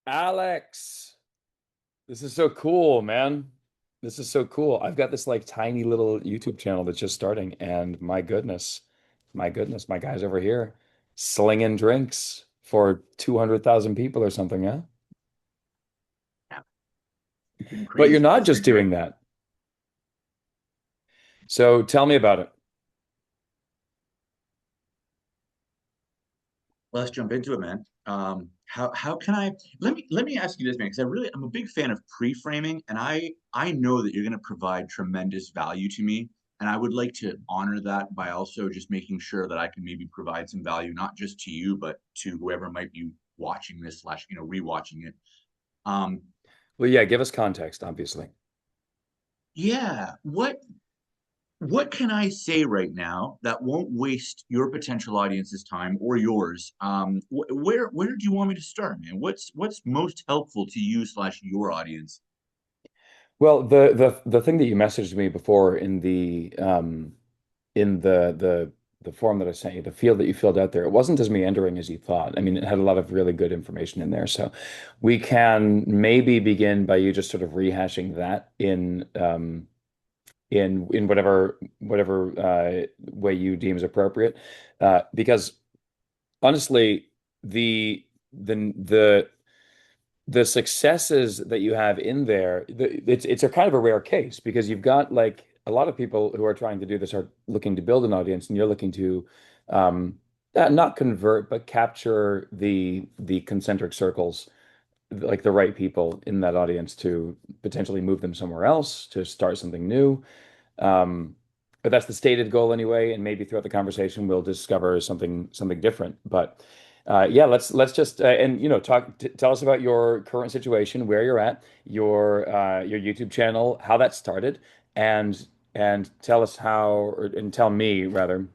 Alex, this is so cool, man. This is so cool. I've got this like tiny little YouTube channel that's just starting, and my goodness, my guy's over here slinging drinks for 200,000 people or something, yeah? Yeah, it's been But you're crazy. not It's just been great. doing that. So tell me about it. Let's jump into it, man. How can I let me ask you this, man? Because I'm a big fan of pre-framing, and I know that you're going to provide tremendous value to me, and I would like to honor that by also just making sure that I can maybe provide some value, not just to you, but to whoever might be watching this slash rewatching it. Um, Well, yeah, give us context, obviously. yeah, what can I say right now that won't waste your potential audience's time or yours? Where do you want me to start, man? What's most helpful to you slash your audience? Well, the thing that you messaged me before in the form that I sent you, the field that you filled out there, it wasn't as meandering as you thought. I mean, it had a lot of really good information in there. So we can maybe begin by you just sort of rehashing that in whatever way you deem as appropriate. Because honestly, the the the successes that you have in there, it's a kind of a rare case because you've got like a lot of people who are trying to do this are looking to build an audience, and you're looking to not convert, but capture the concentric circles, like the right people in that audience to potentially move them somewhere else, to start something new. Um, but that's the stated goal anyway, and maybe throughout the conversation we'll discover something different. But yeah, let's just and talk tell us about your current situation, where you're at, your YouTube channel, how that started, and tell us how, and tell me rather,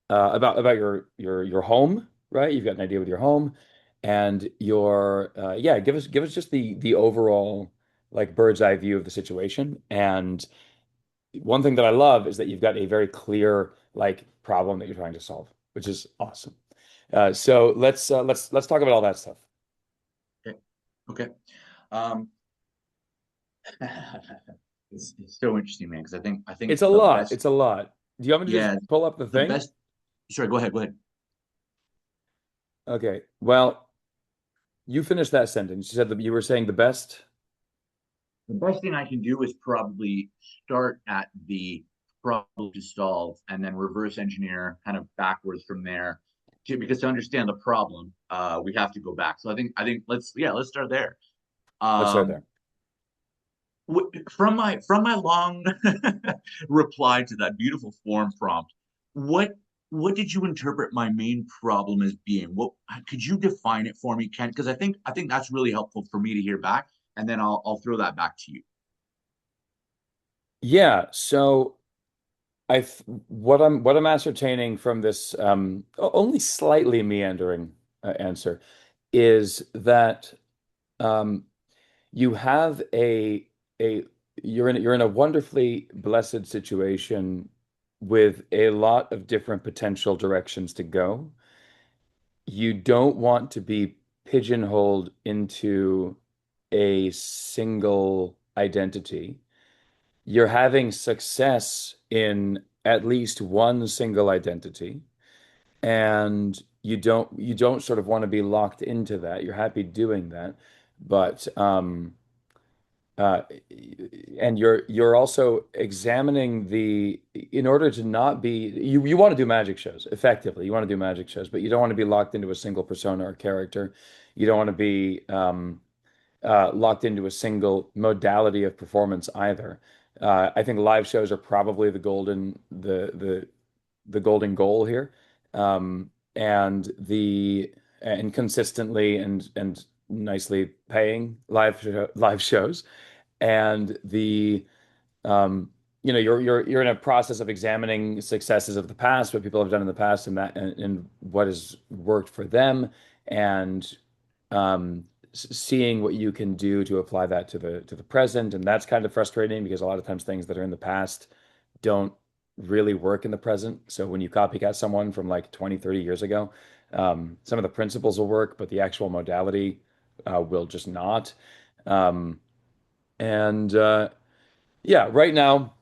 about your home, right? You've got an idea with your home and your yeah, give us just the overall like bird's eye view of the situation. And one thing that I love is that you've got a very clear like problem that you're trying to solve, which is awesome. So let's talk about all that stuff. Okay. Okay. Um, it's so interesting, man, because I think It's a the lot. best, It's a lot. Do you want me to just yeah, pull up the the thing? best. Sorry, go ahead, go ahead. Okay. Well, you finished that sentence. You said that you were saying the best. The best thing I can do is probably start at the problem to solve and then reverse engineer kind of backwards from there. Because to understand the problem, we have to go back. So I think let's start there. Let's start Um, there. from my long reply to that beautiful form prompt, what what did you interpret my main problem as being? What could you define it for me, Ken? Because I think that's really helpful for me to hear back, and then I'll throw that back to you. Yeah. So what I'm ascertaining from this only slightly meandering answer is that um, you have a you're in a wonderfully blessed situation with a lot of different potential directions to go. You don't want to be pigeonholed into a single identity. You're having success in at least one single identity, and you don't sort of want to be locked into that. You're happy doing that, but uh, and you're also examining in order to not be you want to do magic shows effectively. You want to do magic shows, but you don't want to be locked into a single persona or character. You don't want to be locked into a single modality of performance either. I think live shows are probably the golden goal here, and consistently and nicely paying live shows, and you're in a process of examining successes of the past, what people have done in the past, and what has worked for them, and seeing what you can do to apply that to the present. And that's kind of frustrating because a lot of times things that are in the past don't really work in the present. So when you copycat someone from like 20, 30 years ago, some of the principles will work, but the actual modality will just not. Um, and yeah, right now,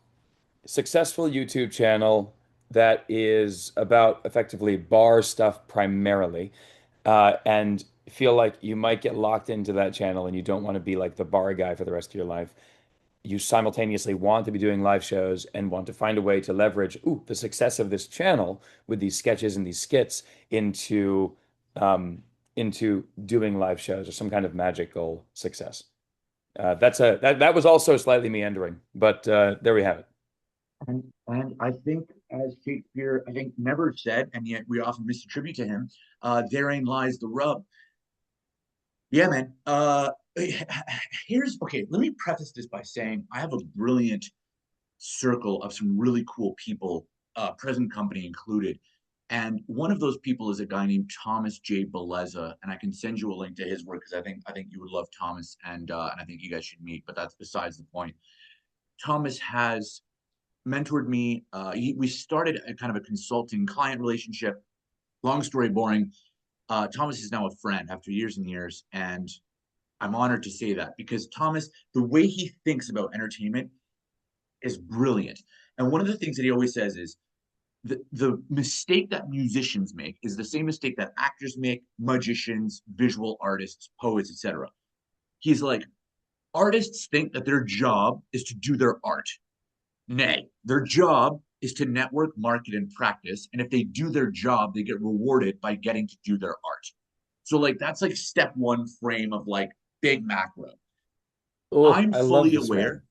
successful YouTube channel that is about effectively bar stuff primarily, and feel like you might get locked into that channel and you don't want to be like the bar guy for the rest of your life. You simultaneously want to be doing live shows and want to find a way to leverage the success of this channel with these sketches and these skits um, into doing live shows or some kind of magical success. That was also slightly meandering, but there we have it. And I think, as Shakespeare, I think, never said, and yet we often misattribute to him, therein lies the rub. Yeah, man. Here's okay. Let me preface this by saying I have a brilliant circle of some really cool people, present company included. And one of those people is a guy named Thomas J. Beleza, and I can send you a link to his work because I think you would love Thomas, and I think you guys should meet. But that's besides the point. Thomas has mentored me. We started a kind of a consulting client relationship. Long story boring. Thomas is now a friend after years and years, and I'm honored to say that because Thomas, the way he thinks about entertainment is brilliant. And one of the things that he always says is the mistake that musicians make is the same mistake that actors make, magicians, visual artists, poets, etc. He's like, artists think that their job is to do their art. Nay, their job is to network, market, and practice. And if they do their job, they get rewarded by getting to do their art. So, like, that's like step one frame of like big macro. Oh, I'm I love fully this, man. aware.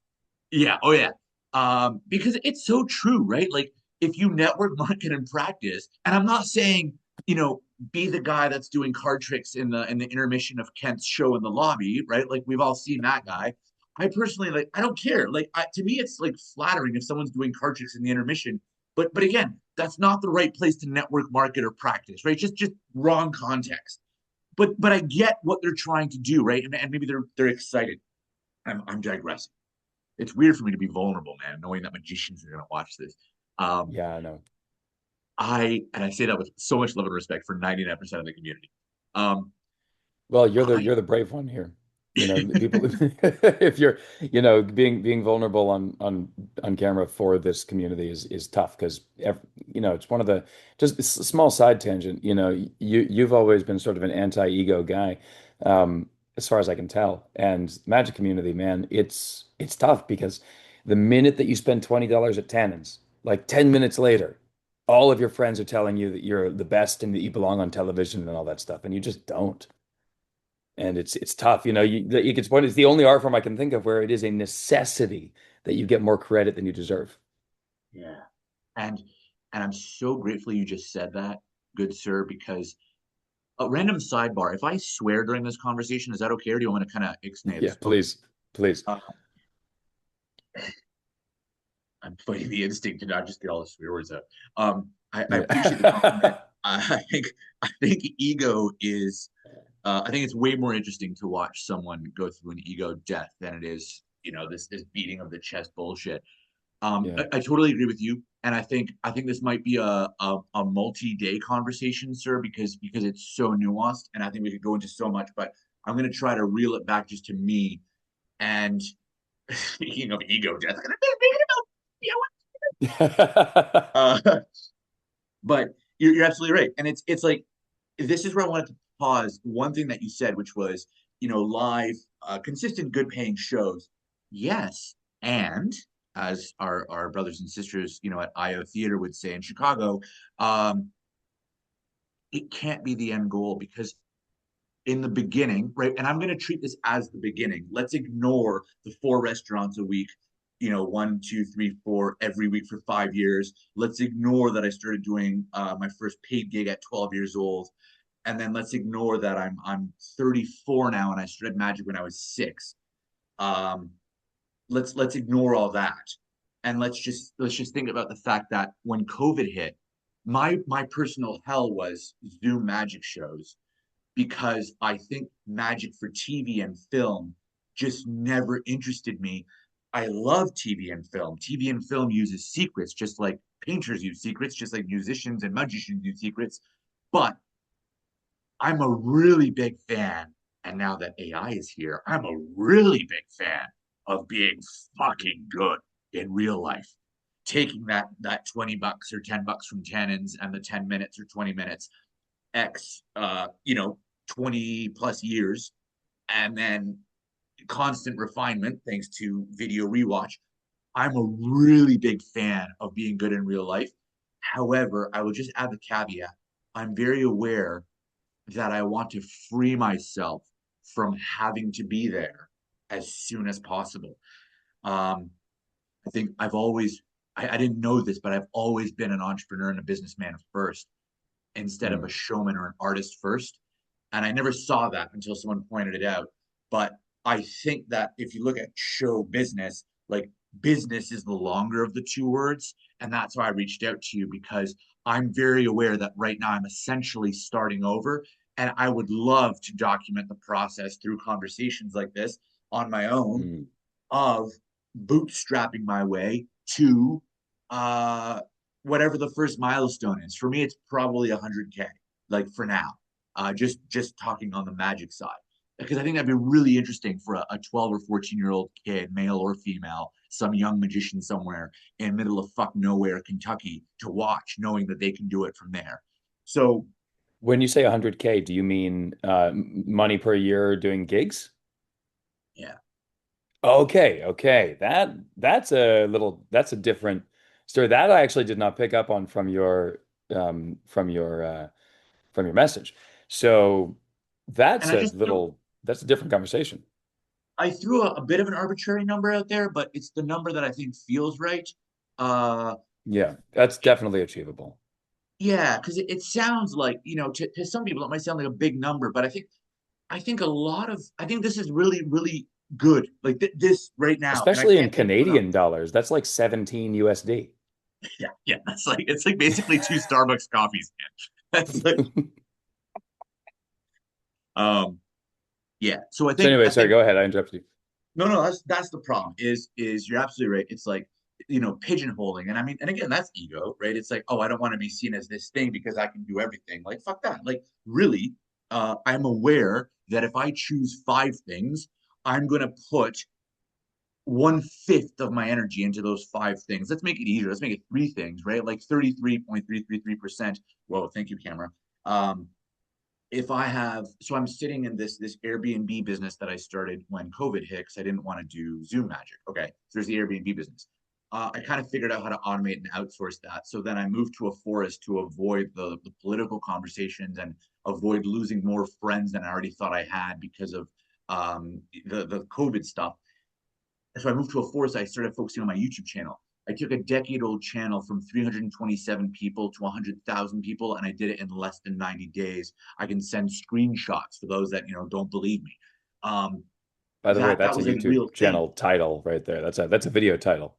Yeah. Oh, yeah. Because it's so true, right? Like, if you network, market, and practice, and I'm not saying, you know, be the guy that's doing card tricks in the intermission of Kent's show in the lobby, right? Like we've all seen that guy. I personally like. I don't care. Like to me, it's like flattering if someone's doing card tricks in the intermission. But again, that's not the right place to network, market, or practice, right? Just wrong context. But I get what they're trying to do, right? And maybe they're excited. I'm digressing. It's weird for me to be vulnerable, man, knowing that magicians are going to watch this. Um, Yeah, I know. I say that with so much love and respect for 99% of the community. Um, Well, I you're the brave one here. You know, people if you're, being vulnerable on camera for this community is tough because it's one of the just it's a small side tangent. You've always been sort of an anti-ego guy, as far as I can tell. And Magic community, man, it's tough because the minute that you spend $20 at Tannins, like 10 minutes later, all of your friends are telling you that you're the best and that you belong on television and all that stuff, and you just don't. And it's tough. You get to point. It's the only art form I can think of where it is a necessity that you get more credit than you deserve. Yeah, and and I'm so grateful you just said that, good sir, because a random sidebar. If I swear during this conversation, is that okay, or do you want to kind of ixnay Yeah, this? Okay. please, please. Uh, I'm fighting the instinct to not just get all the swear words out. I appreciate the compliment. Yeah. I think ego is. I think it's way more interesting to watch someone go through an ego death than it is, this beating of the chest bullshit. Yeah. I totally agree with you, and I think this might be a multi-day conversation, sir, because it's so nuanced, and I think we could go into so much. But I'm going to try to reel it back just to me. And speaking of ego death, uh, but you're absolutely right, and it's like this is where I wanted to pause. One thing that you said, which was live, consistent, good paying shows. Yes, and as our brothers and sisters, at IO Theater would say in Chicago, um, it can't be the end goal because in the beginning, right? And I'm going to treat this as the beginning. Let's ignore the 4 restaurants a week, one, two, three, four every week for 5 years. Let's ignore that I started doing my first paid gig at 12 years old, and then let's ignore that I'm 34 now and I started magic when I was 6. Um, let's ignore all that, and let's just think about the fact that when COVID hit, my personal hell was Zoom magic shows because I think magic for TV and film just never interested me. I love TV and film. TV and film uses secrets, just like painters use secrets, just like musicians and magicians use secrets. But I'm a really big fan And now that AI is here, I'm a really big fan of being fucking good in real life. Taking that $20 or $10 from Tannins and the 10 minutes or 20 minutes X 20 plus years, and then constant refinement thanks to video rewatch. I'm a really big fan of being good in real life. However, I will just add the caveat. I'm very aware that I want to free myself from having to be there as soon as possible. Um, I think I didn't know this, but I've always been an entrepreneur and a businessman first instead of a Mm. showman or an artist first. And I never saw that until someone pointed it out. But I think that if you look at show business, like business is the longer of the two words. And that's why I reached out to you because I'm very aware that right now I'm essentially starting over. And I would love to document the process through conversations like this on my own Mm. of bootstrapping my way to uh, whatever the first milestone is. For me, it's probably 100K, like for now. Just talking on the magic side, because I think that'd be really interesting for a 12 or 14-year-old kid, male or female, some young magician somewhere in middle of fuck nowhere, Kentucky, to watch, knowing that they can do it from there. So When you say 100K, do you mean money per year doing gigs? yeah, Okay, okay. That's a different story. That I actually did not pick up on um from your uh from your message. So and I just threw that's a different conversation. I threw a bit of an arbitrary number out there, but it's the number that I think feels right. Uh, Yeah, that's definitely achievable. yeah, because it sounds like, to some people it might sound like a big number, but I think this is really, really good. Like this right now, and I Especially in can't thank you enough. Canadian dollars. That's like 17 USD. Yeah, yeah, that's like it's like basically two Starbucks coffees, man. That's like um yeah. So So anyway, I sorry, think go ahead. I interrupted you. no, that's the problem. Is you're absolutely right. It's like pigeonholing, and I mean, and again, that's ego, right? It's like, oh, I don't want to be seen as this thing because I can do everything. Like, fuck that. Like, really, I'm aware that if I choose five things, I'm gonna put 1/5 of my energy into those five things. Let's make it easier. Let's make it three things, right? Like 33.333%. Whoa, thank you, camera. Um, if I have, so I'm sitting in this Airbnb business that I started when COVID hit because I didn't want to do Zoom magic. Okay, so there's the Airbnb business. I kind of figured out how to automate and outsource that. So then I moved to a forest to avoid the political conversations and avoid losing more friends than I already thought I had because of the COVID stuff. So I moved to a forest. I started focusing on my YouTube channel. I took a decade-old channel from 327 people to 100,000 people, and I did it in less than 90 days. I can send screenshots for those that don't believe me. Um, By the way, that that's a was a YouTube real thing. channel title right there. That's a video title.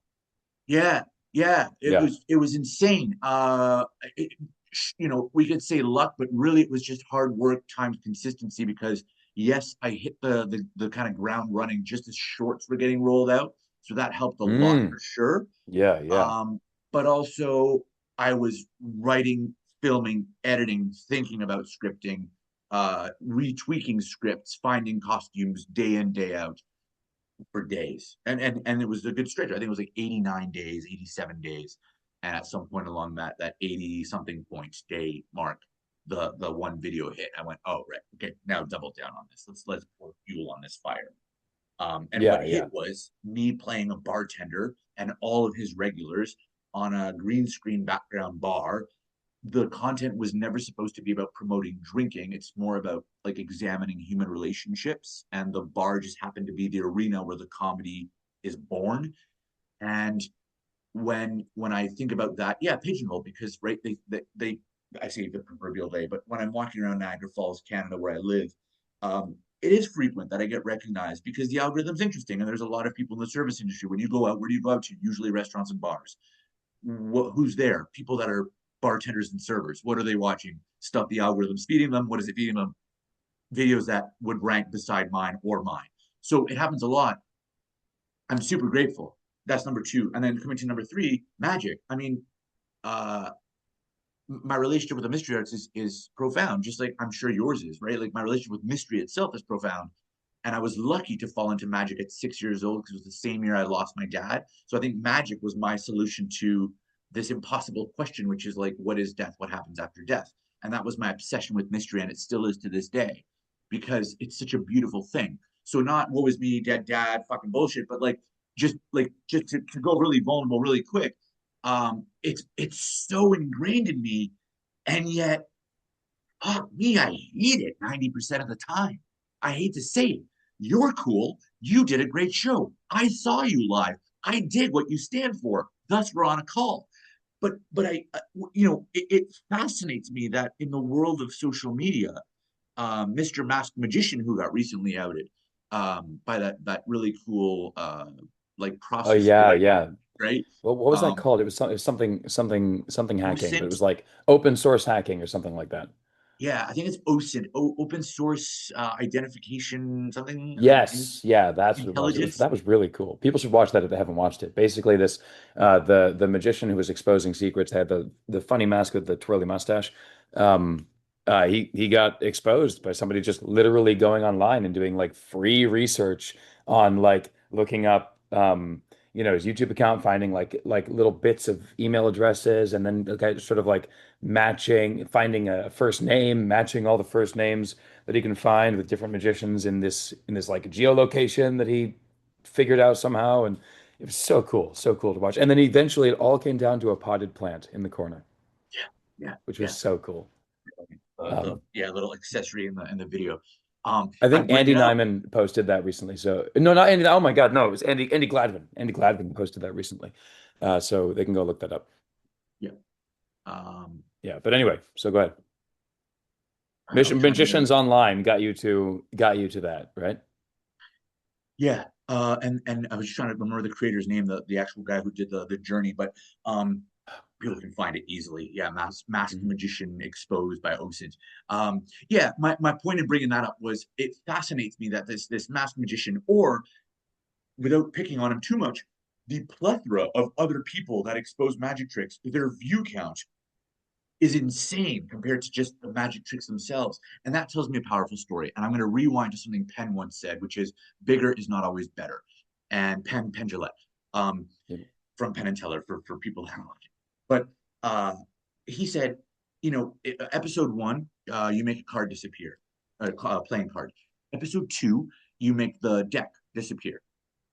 Yeah, yeah, Yeah. it was insane. We could say luck, but really it was just hard work times consistency because yes, I hit the kind of ground running just as shorts were getting rolled out, so that helped a lot Mm. for sure. Yeah, yeah. But also I was writing, filming, editing, thinking about scripting, retweaking scripts, finding costumes day in, day out for days. And it was a good stretch. I think it was like 89 days, 87 days. And at some point along that 80 something point day mark, the one video hit. I went, oh right, okay, now double down on this. Let's pour fuel on this fire. And what Yeah, hit yeah. was me playing a bartender and all of his regulars on a green screen background bar. The content was never supposed to be about promoting drinking. It's more about like examining human relationships. And the bar just happened to be the arena where the comedy is born. And when I think about that, yeah, pigeonhole because right they I say the proverbial they, but when I'm walking around Niagara Falls, Canada, where I live, it is frequent that I get recognized because the algorithm's interesting and there's a lot of people in the service industry. When you go out, where do you go out to? Usually restaurants and bars. Who's there? People that are bartenders and servers. What are they watching? Stuff the algorithm's feeding them. What is it feeding them? Videos that would rank beside mine or mine. So it happens a lot. I'm super grateful. That's number two. And then coming to number three, magic. I mean, uh, my relationship with the mystery arts is profound, just like I'm sure yours is, right? Like my relationship with mystery itself is profound. And I was lucky to fall into magic at 6 years old because it was the same year I lost my dad. So I think magic was my solution to this impossible question, which is like, what is death? What happens after death? And that was my obsession with mystery, and it still is to this day because it's such a beautiful thing. So not what was me, dead dad, fucking bullshit, but just to go really vulnerable really quick. It's so ingrained in me, and yet fuck me, I hate it 90% of the time. I hate to say it. You're cool. You did a great show. I saw you live. I did what you stand for. Thus, we're on a call. But it fascinates me that in the world of social media, Mr. Masked Magician, who got recently outed by that really cool like Oh prosthesis yeah, device, yeah. right? What was that Um, called? It was something hacking, but it OSINT, was like open source hacking or something like that. yeah, I think it's OSINT, open source identification, something Yes, yeah, that's what it was. intelligence. That was really cool. People should watch that if they haven't watched it. Basically, this the magician who was exposing secrets had the funny mask with the twirly mustache. Um, he got exposed by somebody just literally going online and doing like free research on like looking up his YouTube account, finding like little bits of email addresses, and then the guy sort of like finding a first name, matching all the first names that he can find with different magicians in this like geolocation that he figured out somehow, and it was so cool to watch. And then eventually it all came down to a potted plant in the corner, Yeah, which was yeah, so cool. the Um, yeah little accessory in the video. I I think bring Andy it up. Nyman posted that recently. So no, not Andy. Oh my God, no, it was Andy Gladwin. Andy Gladwin posted that recently. So they can go look that up. Yeah, um, Yeah, but anyway, so go ahead. I was trying to think of Magicians Online got you to that, right? yeah. And I was just trying to remember the creator's name, the actual guy who did the journey, but um, people can find it easily. Yeah, masked Mhm. magician exposed by OSINT. Yeah, my point in bringing that up was it fascinates me that this masked magician, or without picking on him too much, the plethora of other people that expose magic tricks, their view count is insane compared to just the magic tricks themselves. And that tells me a powerful story. And I'm going to rewind to something Penn once said, which is bigger is not always better. And Penn Jillette, um, Yeah. from Penn and Teller for people that don't like it. But he said, episode one, you make a card disappear, a playing card. Episode two, you make the deck disappear.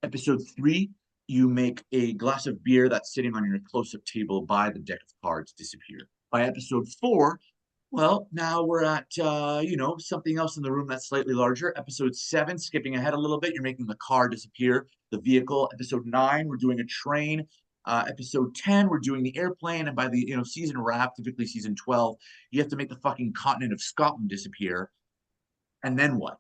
Episode three, you make a glass of beer that's sitting on your close-up table by the deck of cards disappear. By episode four, well, now we're at something else in the room that's slightly larger. Episode seven, skipping ahead a little bit, you're making the car disappear, the vehicle. Episode nine, we're doing a train. Episode 10, we're doing the airplane, and by the season wrap, typically season 12, you have to make the fucking continent of Scotland disappear. And then what?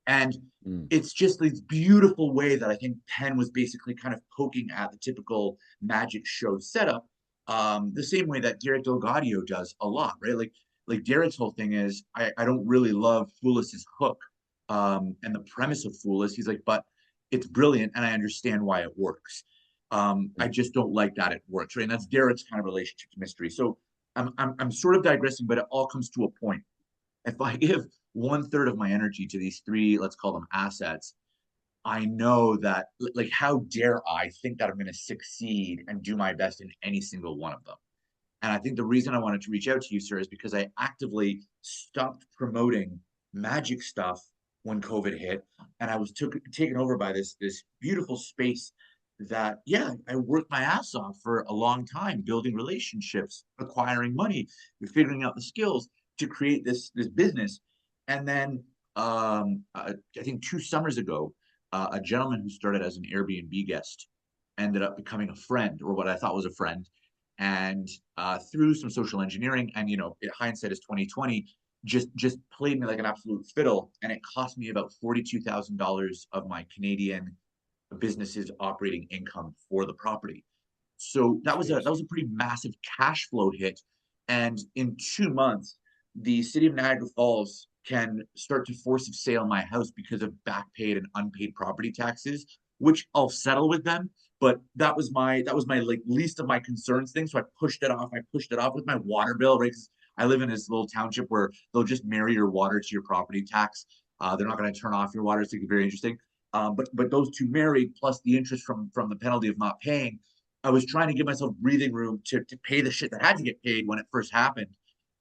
And Mm. it's just this beautiful way that I think Penn was basically kind of poking at the typical magic show setup, the same way that Derek Delgadio does a lot, right? Like Derek's whole thing is I don't really love Foolis's hook and the premise of Foolis. He's like, but it's brilliant and I understand why it works. I Mm. just don't like that it works, right? And that's Derek's kind of relationship to mystery. So I'm sort of digressing, but it all comes to a point. If I give one third of my energy to these three, let's call them assets, I know that, like, how dare I think that I'm going to succeed and do my best in any single one of them? And I think the reason I wanted to reach out to you, sir, is because I actively stopped promoting magic stuff when COVID hit, and I was taken over by this beautiful space that, yeah, I worked my ass off for a long time, building relationships, acquiring money, figuring out the skills to create this business, and then I think 2 summers ago, a gentleman who started as an Airbnb guest ended up becoming a friend, or what I thought was a friend, and through some social engineering and hindsight is 2020, just played me like an absolute fiddle, and it cost me about $42,000 of my Canadian business's operating income for the property. So that Jeez. was a pretty massive cash flow hit, and in 2 months the city of Niagara Falls can start to force of sale my house because of back paid and unpaid property taxes, which I'll settle with them. But that was my like least of my concerns thing. So I pushed it off. I pushed it off with my water bill, right? 'Cause I live in this little township where they'll just marry your water to your property tax. They're not going to turn off your water. It's very interesting. But those two married plus the interest from the penalty of not paying, I was trying to give myself breathing room to pay the shit that had to get paid when it first happened.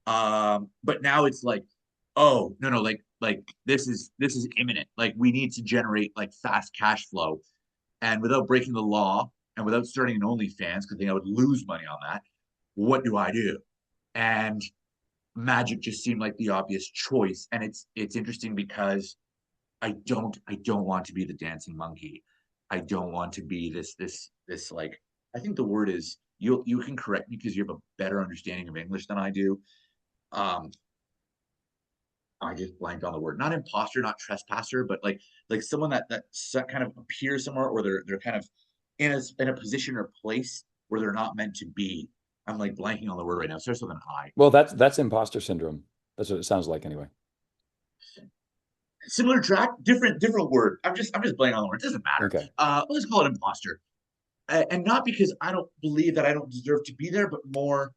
But now it's like, oh no no like this is imminent. Like we need to generate like fast cash flow, and without breaking the law and without starting an OnlyFans because I think I would lose money on that. What do I do? And magic just seemed like the obvious choice. And it's interesting because I don't want to be the dancing monkey. I don't want to be this like I think the word is you can correct me because you have a better understanding of English than I do. Um I just blanked on the word. Not imposter, not trespasser, but like someone that kind of appears somewhere or they're kind of in a position or place where they're not meant to be. I'm like blanking on the word right now. It starts with an I. Well, that's imposter syndrome. That's what it sounds like anyway. Similar track, different word. I'm just blanking on the word. It doesn't matter. Okay. Let's call it imposter. And not because I don't believe that I don't deserve to be there, but more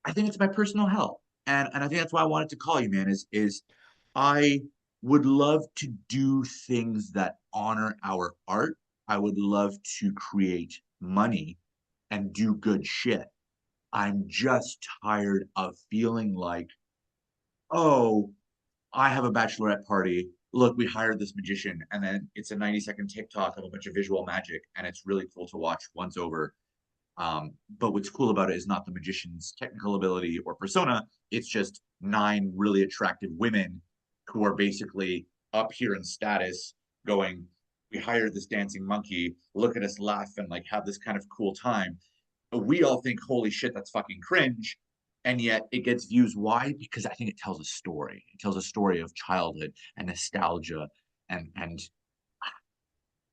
I think it's my personal hell. And I think that's why I wanted to call you, man, is I would love to do things that honor our art. I would love to create money and do good shit. I'm just tired of feeling like, oh, I have a bachelorette party. Look, we hired this magician, and then it's a 90-second TikTok of a bunch of visual magic, and it's really cool to watch once over. But what's cool about it is not the magician's technical ability or persona. It's just nine really attractive women who are basically up here in status going, we hired this dancing monkey. Look at us laugh and like have this kind of cool time. But we all think, holy shit, that's fucking cringe. And yet it gets views. Why? Because I think it tells a story. It tells a story of childhood and nostalgia and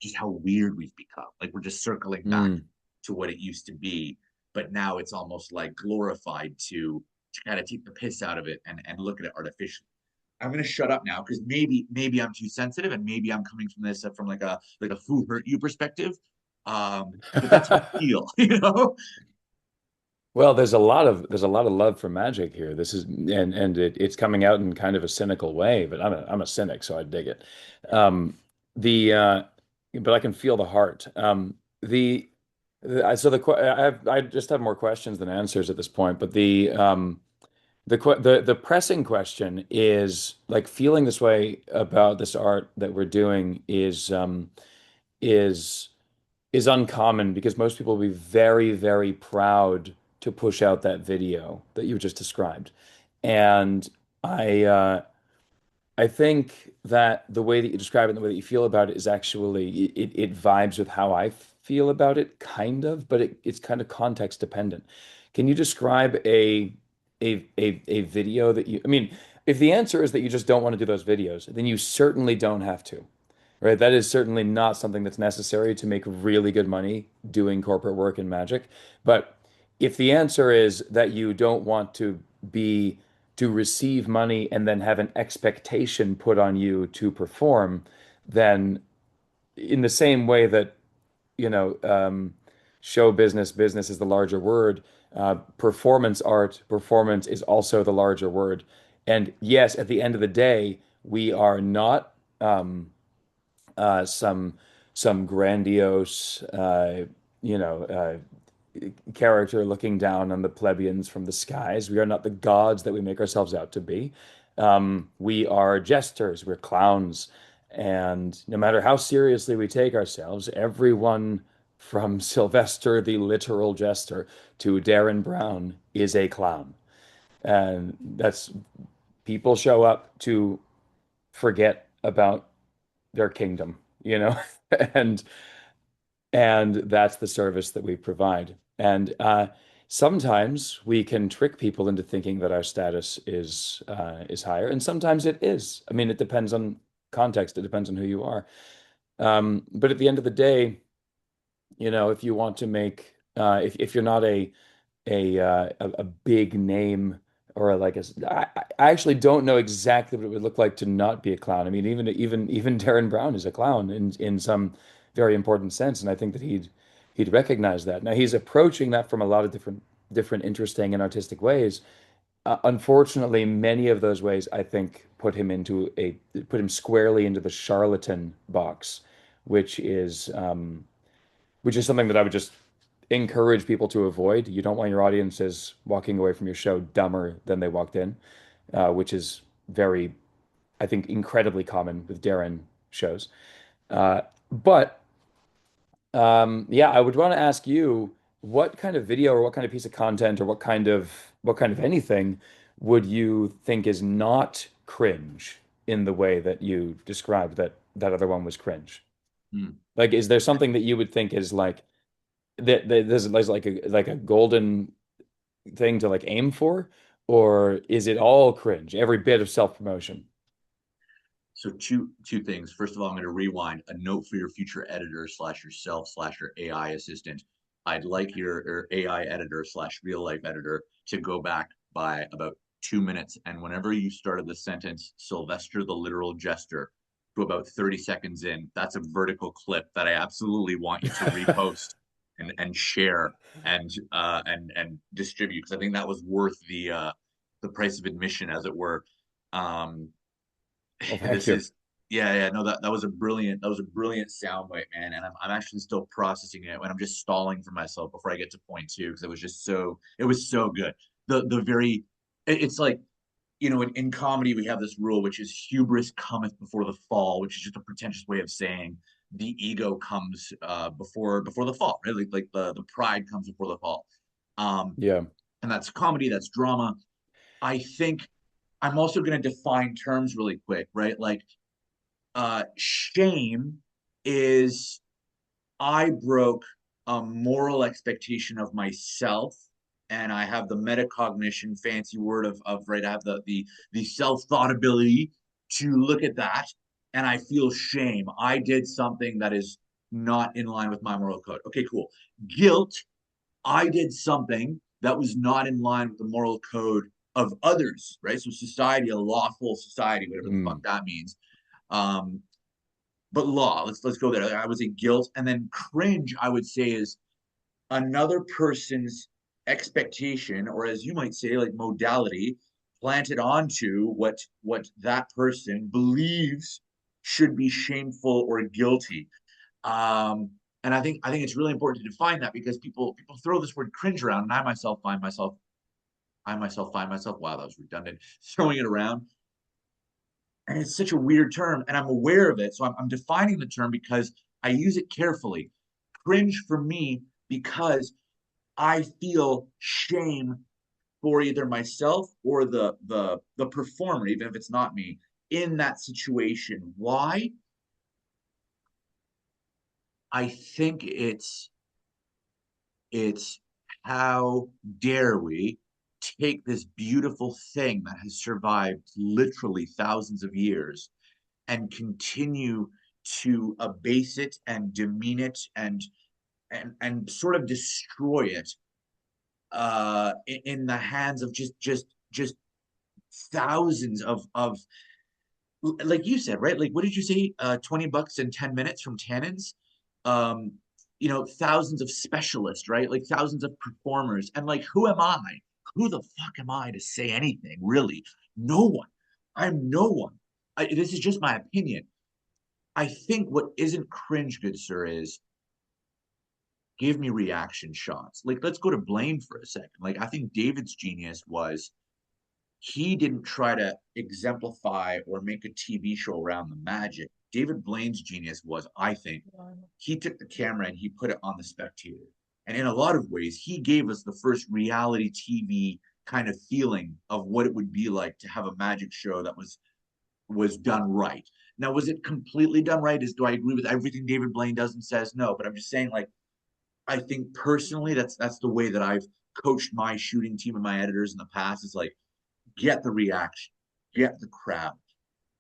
just how weird we've become. Like we're just circling back Mm. to what it used to be, but now it's almost like glorified to kind of take the piss out of it and look at it artificially. I'm gonna shut up now because maybe I'm too sensitive and maybe I'm coming from this from like a who hurt you perspective. But that's how I feel, you know. Well, there's a lot of love for magic here. This is it's coming out in kind of a cynical way, but I'm a cynic, so I dig it. The but I can feel the heart. I just have more questions than answers at this point, but the pressing question is like feeling this way about this art that we're doing is is uncommon because most people will be very, very proud to push out that video that you just described. And I I think that the way that you describe it and the way that you feel about it is actually it vibes with how I feel about it, kind of, but it's kind of context dependent. Can you describe a video that you, I mean, if the answer is that you just don't want to do those videos, then you certainly don't have to. Right? That is certainly not something that's necessary to make really good money doing corporate work in magic. But if the answer is that you don't want be to receive money and then have an expectation put on you to perform, then in the same way that, you know, show business is the larger word, performance art, performance is also the larger word. And yes, at the end of the day, we are not uh, some some grandiose, you know, character looking down on the plebeians from the skies. We are not the gods that we make ourselves out to be. We are jesters, we're clowns. And no matter how seriously we take ourselves, everyone from Sylvester the literal jester to Darren Brown is a clown. And that's people show up to forget about their kingdom, you know, and and that's the service that we provide. And sometimes we can trick people into thinking that our status is higher, and sometimes it is. I mean, it depends on context. It depends on who you are. But at the end of the day, you know, if you want to make if you're not a big name or like I actually don't know exactly what it would look like to not be a clown. I mean, even Darren Brown is a clown in some very important sense, and I think that he'd recognize that. Now he's approaching that from a lot of different interesting and artistic ways. Unfortunately, many of those ways I think put him squarely into the charlatan box, which is which is something that I would just encourage people to avoid. You don't want your audiences walking away from your show dumber than they walked in, which is very, I think, incredibly common with Darren shows. But yeah, I would want to ask you what kind of video or what kind of piece of content or what kind of anything would you think is not cringe in the way that you described that other one was cringe? Hmm. Like, is there something that you would think is like that there's like a golden thing to like aim for, or is it all cringe, every bit of self-promotion? So two things. First of all, I'm going to rewind. A note for your future editor slash yourself slash your AI assistant. I'd like your AI editor slash real life editor to go back by about 2 minutes, and whenever you started the sentence Sylvester the literal jester to about 30 seconds in, that's a vertical clip that I absolutely want you to repost and share and distribute, because I think that was worth the price of admission, as it were. Um, Well, thank this you. is yeah, no, that was a brilliant soundbite, man, and I'm actually still processing it when I'm just stalling for myself before I get to point two, because it was so good. The very it's like, in comedy we have this rule, which is hubris cometh before the fall, which is just a pretentious way of saying the ego comes before the fall, right? Like the pride comes before the fall. um Yeah. and that's comedy, that's drama. I think I'm also going to define terms really quick, right? Like, shame is I broke a moral expectation of myself, and I have the metacognition, fancy word of right. I have the self thought ability to look at that, and I feel shame. I did something that is not in line with my moral code. Okay, cool. Guilt. I did something that was not in line with the moral code of others, right? So society, a lawful society, whatever the fuck Mm. that means. Um, but law, let's go there. I would say guilt, and then cringe, I would say, is another person's expectation, or as you might say, like modality, planted onto what that person believes should be shameful or guilty. Um, and I think it's really important to define that, because people throw this word cringe around, and I myself find myself, wow, that was redundant, throwing it around. And it's such a weird term, and I'm aware of it. So I'm defining the term because I use it carefully. Cringe for me, because I feel shame for either myself or the performer, even if it's not me, in that situation. Why? I think it's how dare we take this beautiful thing that has survived literally thousands of years and continue to abase it and demean it and sort of destroy it in the hands of just thousands of, like you said, right? Like, what did you say? $20 in 10 minutes from Tannins. Um, thousands of specialists, right? Like thousands of performers. And like, who am I? Who the fuck am I to say anything, really? No one. I'm no one. This is just my opinion. I think what isn't cringe, good sir, is give me reaction shots. Like, let's go to Blaine for a second. Like, I think David's genius was he didn't try to exemplify or make a TV show around the magic. David Blaine's genius was, I think, he took the camera and he put it on the spectator. And in a lot of ways, he gave us the first reality TV kind of feeling of what it would be like to have a magic show that was done right. Now, was it completely done right? Do I agree with everything David Blaine does and says? No, but I'm just saying, like, I think personally, that's the way that I've coached my shooting team and my editors in the past. Is like, get the reaction, get the crowd.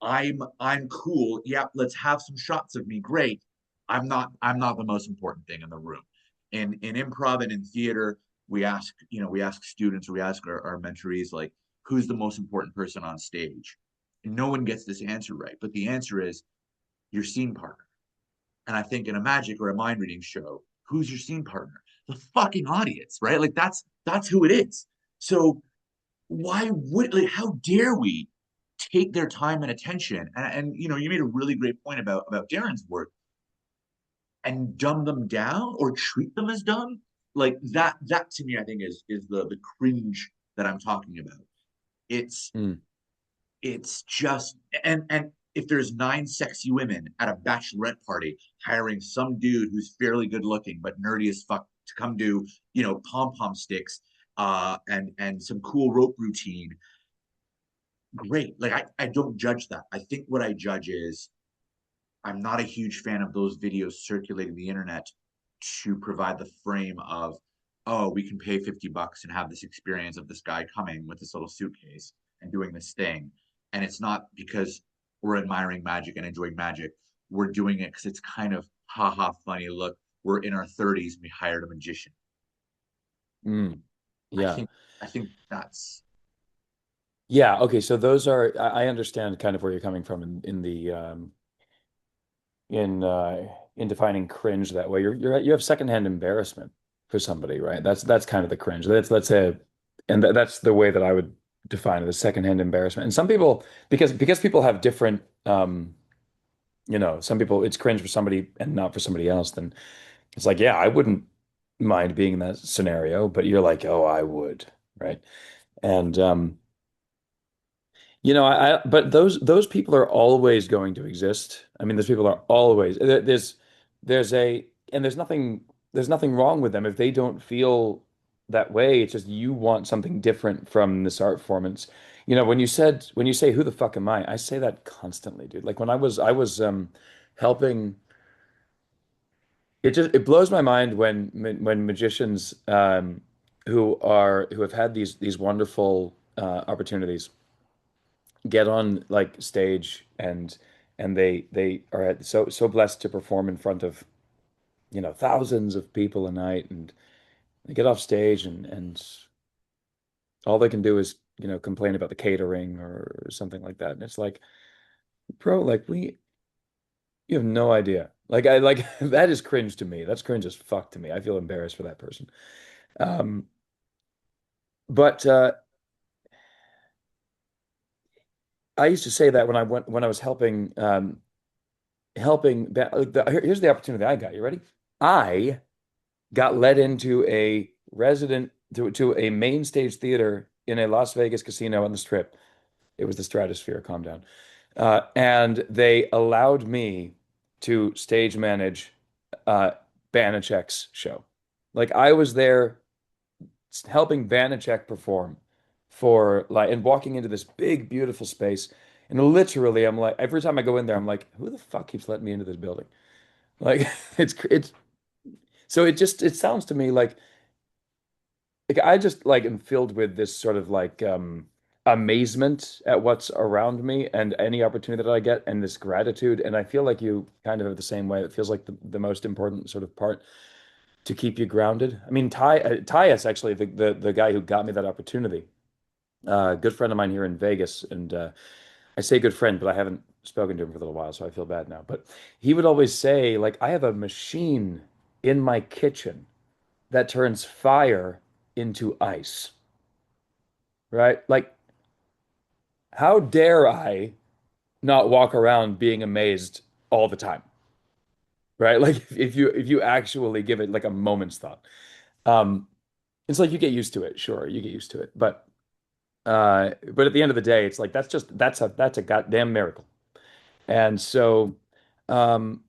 I'm cool. Yeah, let's have some shots of me. Great. I'm not the most important thing in the room. In improv and in theater, we ask students, or we ask our mentorees, like, who's the most important person on stage? And no one gets this answer right, but the answer is your scene partner. And I think in a magic or a mind reading show, Who's your scene partner? The fucking audience, right? Like that's who it is. So why would like how dare we take their time and attention? And you know, you made a really great point about Darren's work and dumb them down or treat them as dumb. Like that to me, I think is the cringe that I'm talking about. It's Mm. it's just and if there's nine sexy women at a bachelorette party hiring some dude who's fairly good looking but nerdy as fuck to come do, you know, pom pom sticks and some cool rope routine, great. Like I don't judge that. I think what I judge is I'm not a huge fan of those videos circulating the internet to provide the frame of, oh, we can pay $50 and have this experience of this guy coming with this little suitcase and doing this thing. And it's not because we're admiring magic and enjoying magic. We're doing it because it's kind of haha funny. Look, we're in our 30s and we hired a magician. Mm. I Yeah. think I think that's Yeah. Okay. So those are, I understand kind of where you're coming from in the, in defining cringe that way. You have secondhand embarrassment for somebody, right? That's kind of the cringe. That's a, and that's the way that I would define it, as secondhand embarrassment. And some people, because people have different, some people it's cringe for somebody and not for somebody else, then it's like, yeah, I wouldn't mind being in that scenario, but you're like, oh, I would, right? And but those people are always going to exist. I mean, those people are always there's a and there's nothing wrong with them if they don't feel that way. It's just you want something different from this art form. And when you say who the fuck am I say that constantly, dude. Like when I was helping. It blows my mind when magicians who have had these wonderful opportunities get on like stage and they are so blessed to perform in front of thousands of people a night, and they get off stage and all they can do is complain about the catering or something like that, and it's like, bro, like we you have no idea, like I like that is cringe to me. That's cringe as fuck to me. I feel embarrassed for that person. um but I used to say that when I was here's the opportunity I got. You ready? I got let into to a main stage theater in a Las Vegas casino on the Strip. It was the Stratosphere. Calm down. And they allowed me to stage manage uh, Banachek's show. Like I was there helping Banachek perform for like and walking into this big, beautiful space. And literally, I'm like, every time I go in there, I'm like, who the fuck keeps letting me into this building? Like, it's so it sounds to me like I just like am filled with this sort of like amazement at what's around me and any opportunity that I get, and this gratitude. And I feel like you kind of have the same way. It feels like the most important sort of part to keep you grounded. I mean, Tyus actually, the guy who got me that opportunity, a good friend of mine here in Vegas, and I say good friend, but I haven't spoken to him for a little while, so I feel bad now. But he would always say, like, I have a machine in my kitchen that turns fire into ice, right? Like, how dare I not walk around being amazed all the time, right? Like, if you actually give it like a moment's thought, um, it's like you get used to it. Sure, you get used to it, but at the end of the day, it's like that's a goddamn miracle. And so, um,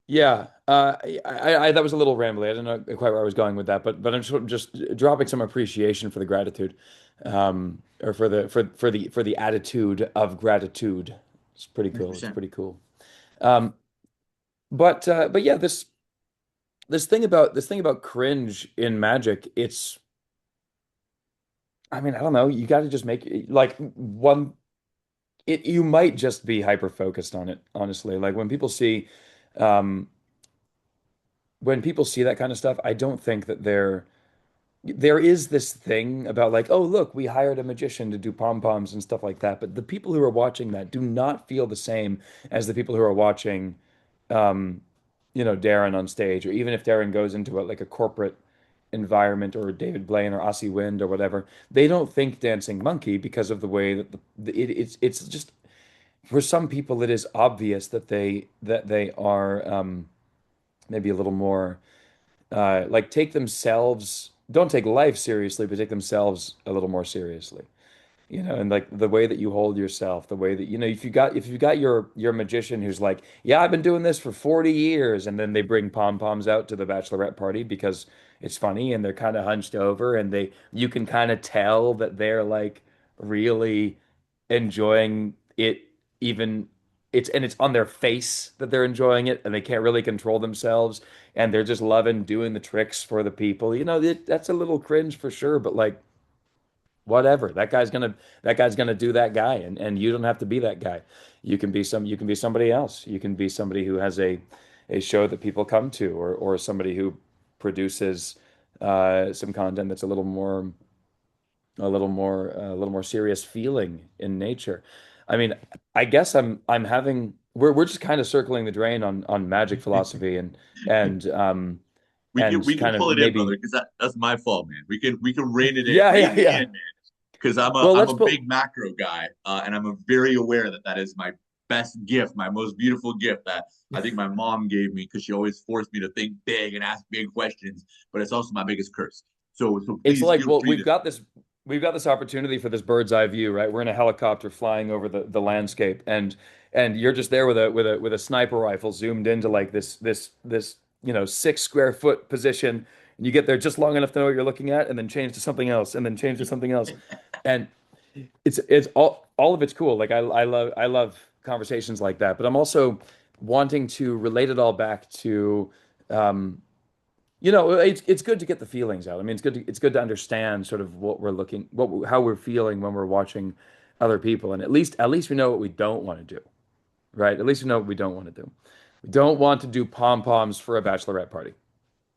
yeah, that was a little rambly. I don't know quite where I was going with that, but I'm just dropping some appreciation for the gratitude, or for the attitude of gratitude. It's pretty cool. It's 100%. pretty cool. Um, but yeah, this thing about cringe in magic, I mean, I don't know. You got to just make like one. You might just be hyper focused on it, honestly. Like um, when people see that kind of stuff, I don't think that there is this thing about like, oh, look, we hired a magician to do pom-poms and stuff like that. But the people who are watching that do not feel the same as the people who are watching, um, Darren on stage, or even if Darren goes into like a corporate environment, or David Blaine or Ossie Wind or whatever, they don't think Dancing Monkey because of the way that it's just for some people it is obvious that they are maybe a little more like take themselves, don't take life seriously, but take themselves a little more seriously. And like the way that you hold yourself, the way that, if you got your magician who's like, yeah, I've been doing this for 40 years, and then they bring pom-poms out to the bachelorette party because it's funny, and they're kind of hunched over, and you can kind of tell that they're like really enjoying it, even it's on their face that they're enjoying it, and they can't really control themselves, and they're just loving doing the tricks for the people. That's a little cringe for sure, but like whatever. That guy's gonna do that guy, and you don't have to be that guy. You can be somebody else. You can be somebody who has a show that people come to, or somebody who produces some content that's a little more serious feeling in nature. I mean, I guess I'm having we're just kind of circling the drain on magic philosophy, and We can kind of pull it in, brother, maybe. because that's my fault, man. We can rein it in, Yeah, rein yeah, me yeah. in, man. Because I'm a Well, I'm let's a put big macro guy, and I'm very aware that that is my best gift, my most beautiful gift that I think my mom gave me because she always forced me to think big and ask big questions. But it's also my biggest curse. So It's please like, feel well, free we've got this opportunity for this bird's eye view, right? We're in a helicopter flying over the landscape, and you're just there with a sniper rifle zoomed into like this 6 square foot position, and you get there just long enough to know what you're looking at, and then change to something else, and then change to something else, and it's all of it's cool. Like I love conversations like that, but I'm also wanting to relate it all back to. Um, it's good to get the feelings out. I mean, it's good to understand sort of how we're feeling when we're watching other people, and at least we know what we don't want to do, right? At least we know what we don't want to do. We don't want to do pom poms for a bachelorette party.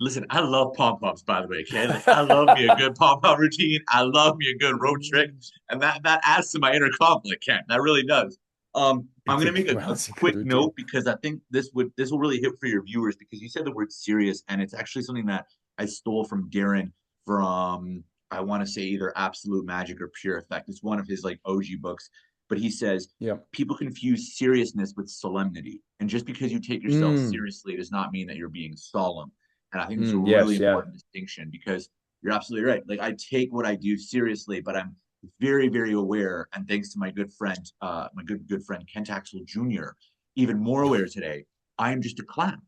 Listen, I love pom poms, by the way. Okay, like I love me a good pom pom routine. I love me a good road trick, and that adds to my inner conflict, Ken. That really does. I'm It's gonna a make well, a it's a good quick routine. note because I think this will really hit for your viewers because you said the word serious, and it's actually something that I stole from Darren from I want to say either Absolute Magic or Pure Effect. It's one of his like OG books, but he says Yeah. people confuse seriousness with solemnity, and just because you take yourself Mm, seriously does not mean that you're being solemn. And I think it's a really yes, yeah. important distinction because you're absolutely right. Like I take what I do seriously, but I'm very, very aware. And thanks to my good friend, my good friend Kent Axel Jr., even more aware today. I am just a clown,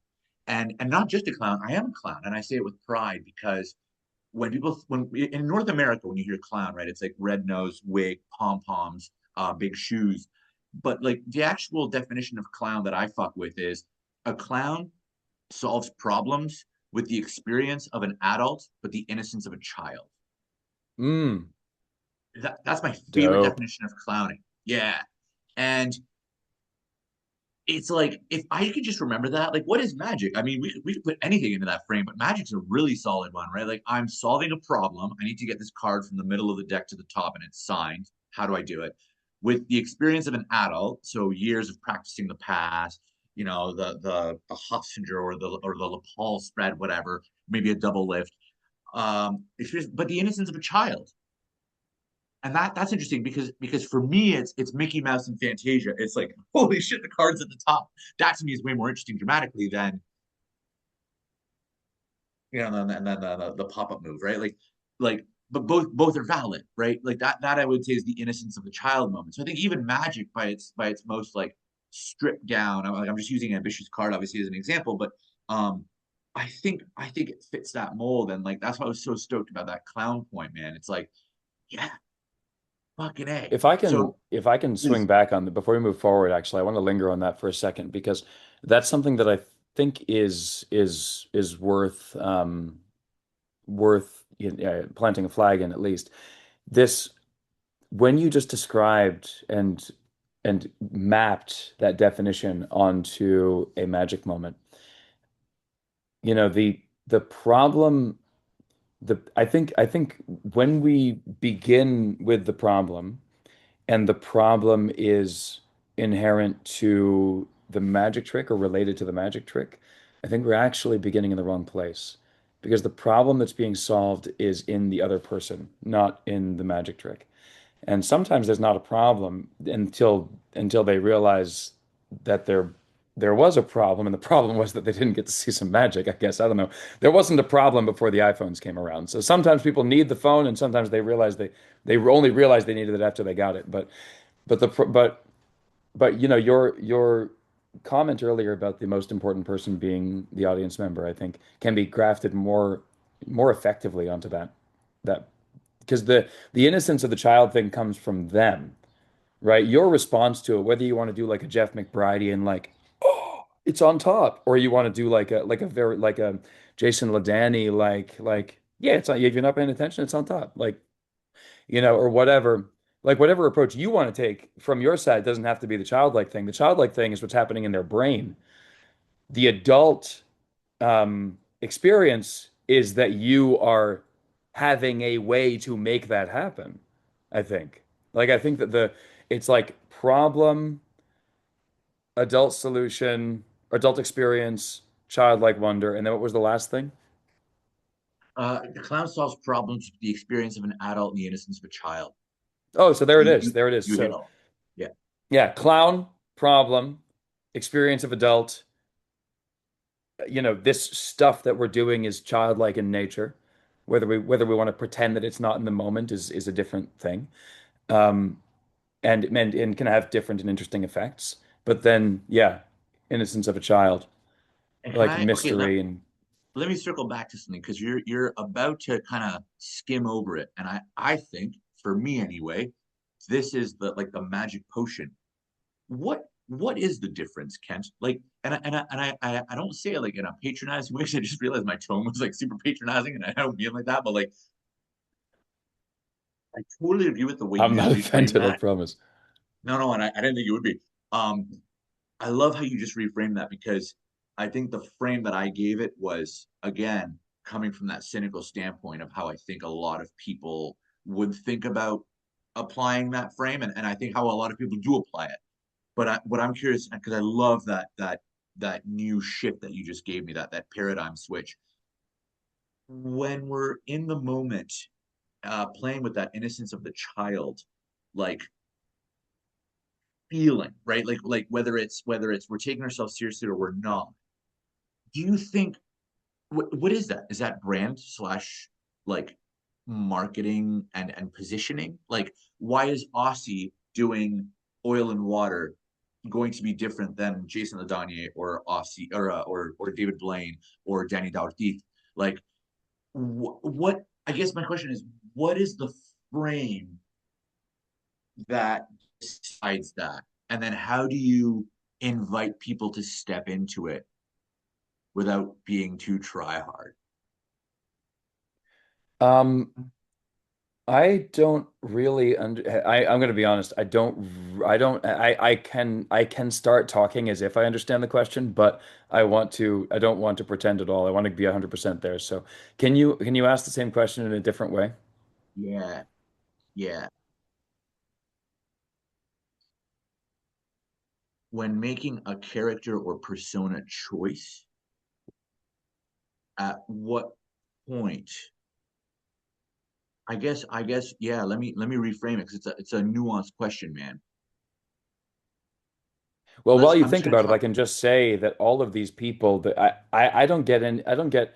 and not just a clown. I am a clown, and I say it with pride because when in North America, when you hear clown, right, it's like red nose, wig, pom poms, big shoes. But like the actual definition of clown that I fuck with is a clown solves problems with the experience of an adult, but the innocence of a child. Mm, That's my favorite dope. definition of clowning. Yeah. And it's like, if I could just remember that, like, what is magic? I mean, we could put anything into that frame, but magic's a really solid one, right? Like, I'm solving a problem. I need to get this card from the middle of the deck to the top and it's signed. How do I do it? With the experience of an adult, so years of practicing the past, the Hofsinger or the lapel spread, whatever, maybe a double lift. Experience, but the innocence of a child, and that's interesting because for me it's Mickey Mouse and Fantasia. It's like holy shit, the cards at the top. That to me is way more interesting dramatically than and then the pop up move, right? Like, but both are valid, right? Like that I would say is the innocence of the child moment. So I think even Magic by its most like stripped down. I'm just using ambitious card obviously as an example, but um I think it fits that mold, and like that's why I was so stoked about that clown point, man. It's like yeah, fucking a. If I can, So if I can swing please. back on before we move forward, actually, I want to linger on that for a second because that's something that I think is worth planting a flag in, at least. This When you just described and mapped that definition onto a magic moment, the problem, the I think when we begin with the problem, and the problem is inherent to the magic trick or related to the magic trick, I think we're actually beginning in the wrong place because the problem that's being solved is in the other person, not in the magic trick. And sometimes there's not a problem until they realize that there was a problem, and the problem was that they didn't get to see some magic, I guess. I don't know. There wasn't a problem before the iPhones came around. So sometimes people need the phone, and sometimes they only realized they needed it after they got it. But the pro- but you know your comment earlier about the most important person being the audience member, I think, can be grafted more effectively onto that because the innocence of the child thing comes from them, right? Your response to it, whether you want to do like a Jeff McBridean, like, oh, it's on top, or you want to do like a Jason Ladany, yeah, it's on. If you're not paying attention, it's on top, like or whatever. Like whatever approach you want to take from your side doesn't have to be the childlike thing. The childlike thing is what's happening in their brain. The adult experience is that you are having a way to make that happen, I think. Like I think that the it's like problem, adult solution, adult experience, childlike wonder, and then what was the last thing? The clown solves problems with the experience of an adult and the innocence of a child. Oh, so there So it is. There it is. you hit So all. Yeah. yeah, clown, problem, experience of adult, this stuff that we're doing is childlike in nature. Whether we want to pretend that it's not in the moment is a different thing. Um, and can have different and interesting effects. But then, yeah, innocence of a child, And can like I? Okay, mystery and let me circle back to something because you're about to kind of skim over it, and I think for me anyway, this is the like the magic potion. What is the difference, Kent? Like, and I don't say it like in a patronizing way. 'Cause I just realized my tone was like super patronizing, and I don't mean like that. But like, I totally agree with the way I'm you not just reframed offended, I that. promise. No, no, and I didn't think you would be. Um, I love how you just reframed that because I think the frame that I gave it was again coming from that cynical standpoint of how I think a lot of people would think about applying that frame, and I think how a lot of people do apply it. But what I'm curious because I love that new shift that you just gave me, that paradigm switch. When we're in the moment, playing with that innocence of the child, like feeling, right? Like whether it's we're taking ourselves seriously or we're not. Do you think what is that? Is that brand slash like marketing and positioning? Like, why is Aussie doing oil and water going to be different than Jason Ladanier or Aussie or David Blaine or Danny Dauerteith? Like, what? I guess my question is, what is the frame that decides that, and then how do you invite people to step into it without being too try hard? Um, I don't really under I'm going to be honest. I can start talking as if I understand the question, but I don't want to pretend at all. I want to be 100% there. So can you ask the same question in a different way? Yeah, yeah. When making a character or persona choice, at what point? I guess, yeah. Let me reframe it because it's a nuanced question, man. Well, while you I'm just think gonna about it, I talk. can just say that all of these people that I don't get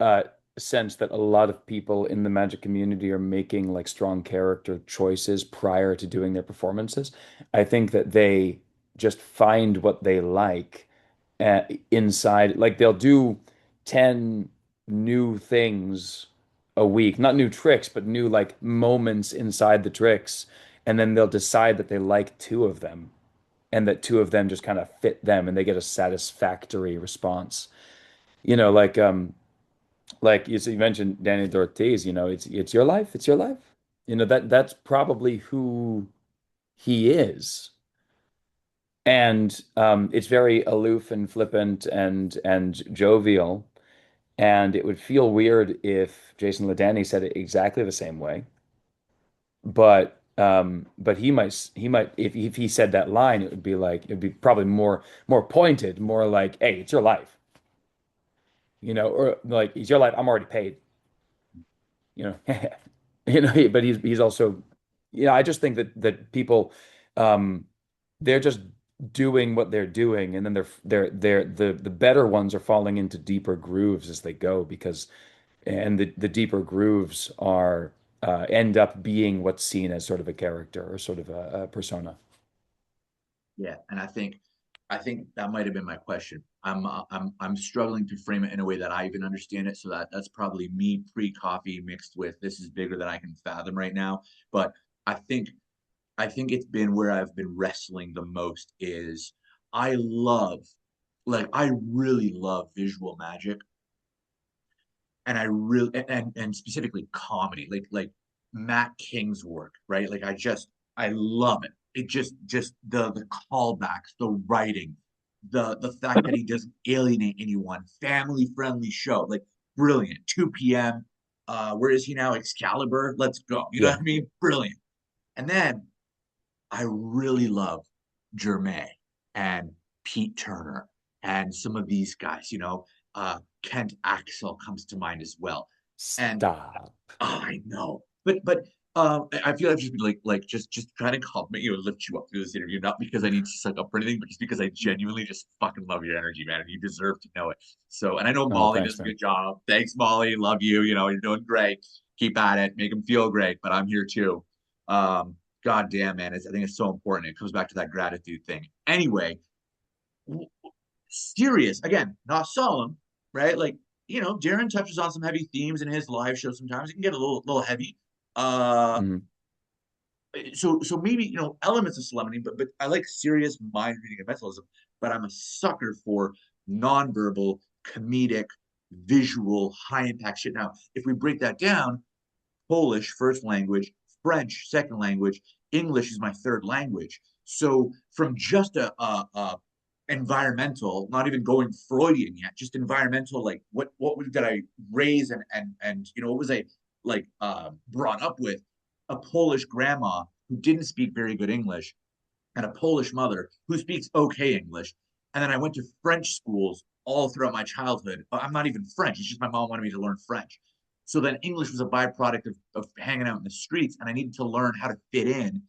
uh sense that a lot of people in the magic community are making like strong character choices prior to doing their performances. I think that they just find what they like inside. Like they'll do 10 new things a week, not new tricks, but new like moments inside the tricks, and then they'll decide that they like two of them and that two of them just kind of fit them and they get a satisfactory response. You know, like you mentioned Danny Ortiz, it's your life, it's your life. That's probably who he is. And it's very aloof and flippant and jovial. And it would feel weird if Jason Ladany said it exactly the same way. But he might if he said that line, it would be probably more pointed, more like, hey, it's your life. or like he's your life, I'm already paid, you know. But he's also, I just think that people, um, they're just doing what they're doing, and then the better ones are falling into deeper grooves as they go because, and the deeper grooves are end up being what's seen as sort of a character or sort of a persona. Yeah, and I think that might have been my question. I'm struggling to frame it in a way that I even understand it. So that's probably me pre-coffee mixed with this is bigger than I can fathom right now. But I think I think it's been where I've been wrestling the most is I love, like I really love visual magic, and I really and specifically comedy, like Matt King's work, right? Like I love it. It just the callbacks, the writing, the fact that he doesn't alienate anyone, family friendly show, like brilliant. 2 p.m. Where is he now? Excalibur, let's go. You know Yeah. what I mean? Brilliant. And then I really love Germain and Pete Turner and some of these guys, Kent Axel comes to mind as well. And Stop. I know, but I feel I've just been just trying to compliment you and lift you up through this interview, not because I need to suck up for anything, but just because I genuinely just fucking love your energy, man, and you deserve to know it. So, and I know Oh, Molly thanks, does a man. good job. Thanks, Molly. Love you. You're doing great. Keep at it. Make them feel great. But I'm here too. God damn, man. I think it's so important. It comes back to that gratitude thing. Anyway, serious again, not solemn, right? Like Darren touches on some heavy themes in his live show. Sometimes it can get a little heavy. Uh, Mhm. so maybe elements of solemnity, but I like serious mind reading and mentalism. But I'm a sucker for nonverbal, comedic, visual, high impact shit. Now, if we break that down, Polish first language, French second language, English is my third language. So from just a environmental, not even going Freudian yet, just environmental, like what did I raise and what was I like brought up with? A Polish grandma who didn't speak very good English and a Polish mother who speaks okay English. And then I went to French schools all throughout my childhood. I'm not even French. It's just my mom wanted me to learn French. So then English was a byproduct of hanging out in the streets, and I needed to learn how to fit in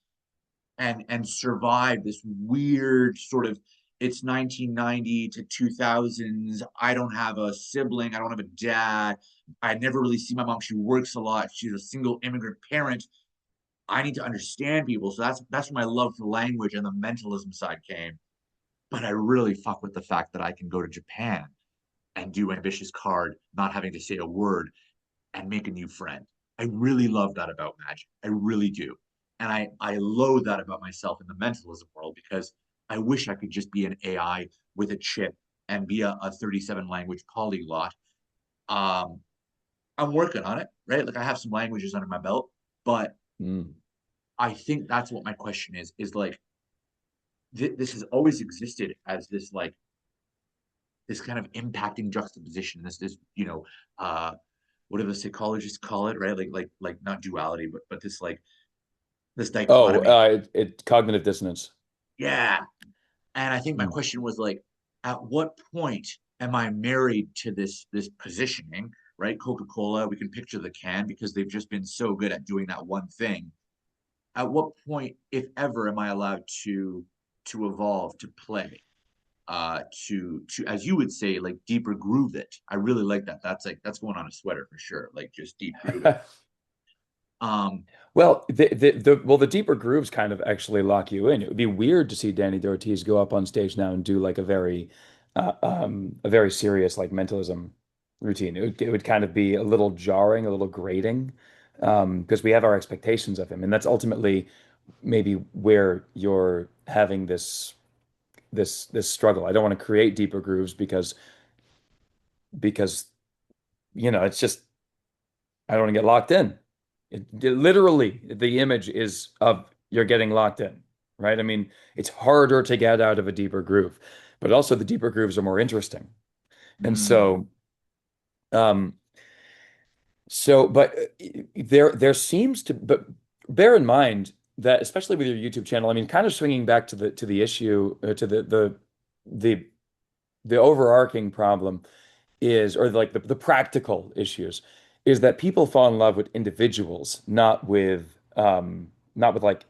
and survive this weird sort of it's 1990 to 2000s. I don't have a sibling. I don't have a dad. I never really see my mom. She works a lot. She's a single immigrant parent. I need to understand people. So that's where my love for language and the mentalism side came. But I really fuck with the fact that I can go to Japan and do ambitious card, not having to say a word and make a new friend. I really love that about magic. I really do. And I loathe that about myself in the mentalism world because I wish I could just be an AI with a chip and be a 37 language polyglot. Um, I'm working on it, right? Like I have some languages under my belt, but Mm. I think that's what my question is like this has always existed as this like this kind of impacting juxtaposition, this uh what do the psychologists call it, right? Like not duality, but this like this Oh, dichotomy. it cognitive dissonance. Yeah. And I think my Mm. question was like, at what point am I married to this positioning, right? Coca-Cola, we can picture the can because they've just been so good at doing that one thing. At what point, if ever, am I allowed to evolve, to play, to as you would say, like deeper groove it? I really like that. That's going on a sweater for sure. Like just deep groove it. Um, Well, the deeper grooves kind of actually lock you in. It would be weird to see Danny Ortiz go up on stage now and do like a very serious like mentalism routine. It would kind of be a little jarring, a little grating, because we have our expectations of him, and that's ultimately maybe where you're having this struggle. I don't want to create deeper grooves because it's just I don't want to get locked in. Literally, the image is of you're getting locked in, right? I mean, it's harder to get out of a deeper groove, but also the deeper grooves are more interesting. And mm, um, but there seems to, but bear in mind that especially with your YouTube channel, I mean, kind of swinging back to the issue, to the the overarching problem or like the practical issues, is that people fall in love with individuals, not with like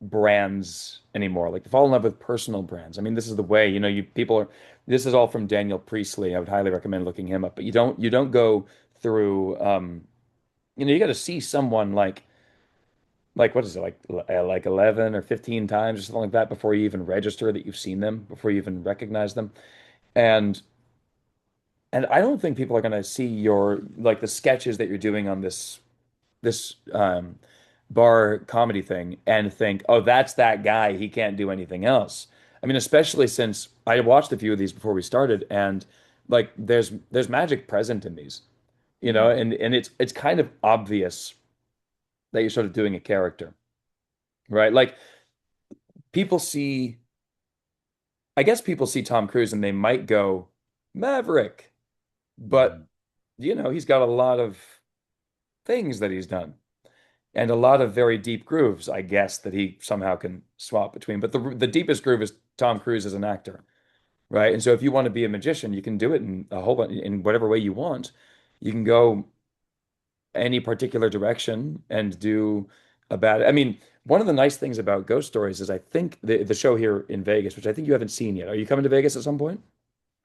brands anymore. Like they fall in love with personal brands. I mean, this is the way, you people are, this is all from Daniel Priestley. I would highly recommend looking him up, but you don't go through, you got to see someone like what is it like 11 or 15 times or something like that before you even register that you've seen them, before you even recognize them. And and I don't think people are going to see your like the sketches that you're doing on this bar comedy thing and think, oh, that's that guy. He can't do anything else. I mean, especially since I watched a few of these before we started, and like there's magic present in these, Mm. and it's kind of obvious that you're sort of doing a character, right? Like people see, I guess people see Tom Cruise and they might go Maverick, but Mhm. he's got a lot of things that he's done. And a lot of very deep grooves, I guess, that he somehow can swap between. But the deepest groove is Tom Cruise as an actor, right? And so if you want to be a magician, you can do it in a whole bunch in whatever way you want. You can go any particular direction and do I mean, one of the nice things about Ghost Stories is I think the show here in Vegas, which I think you haven't seen yet. Are you coming to Vegas at some point?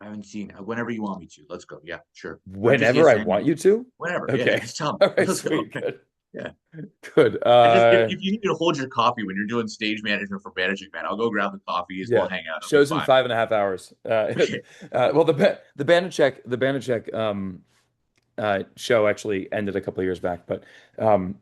I haven't seen whenever you want me to. Let's go. Yeah, sure. Not just Whenever yes I and want maybe. you to. Whenever. Yeah, Okay. just tell me. All right, Let's go. sweet. Good. Yeah. Good. And just if you need me to hold your coffee when you're doing stage management for Managing Man, I'll go grab the coffees. We'll Yeah, hang out. It'll be shows in fine. 5.5 hours. Okay. Well, the Banachek show actually ended a couple of years back, um,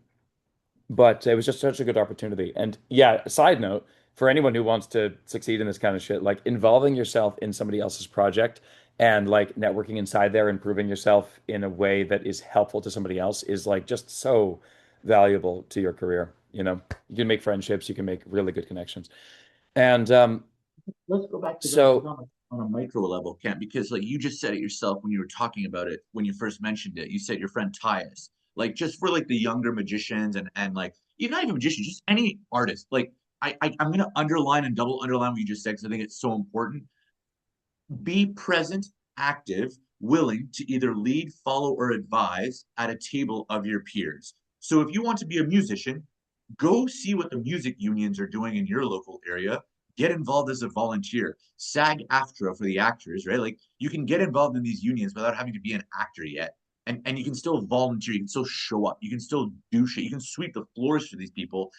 but it was just such a good opportunity. And yeah, side note, for anyone who wants to succeed in this kind of shit, like involving yourself in somebody else's project and like networking inside there and proving yourself in a way that is helpful to somebody else is like just so valuable to your career. You can make friendships, you can make really good connections. And Let's go back to that just so on a micro level, Kent, because like you just said it yourself when you were talking about it when you first mentioned it. You said your friend Tyus, like just for like the younger magicians and like even not even magicians, just any artist. Like I'm gonna underline and double underline what you just said because I think it's so important. Be present, active, willing to either lead, follow, or advise at a table of your peers. So if you want to be a musician, go see what the music unions are doing in your local area. Get involved as a volunteer. SAG-AFTRA for the actors, right? Like you can get involved in these unions without having to be an actor yet. And you can still volunteer, you can still show up, you can still do shit, you can sweep the floors for these people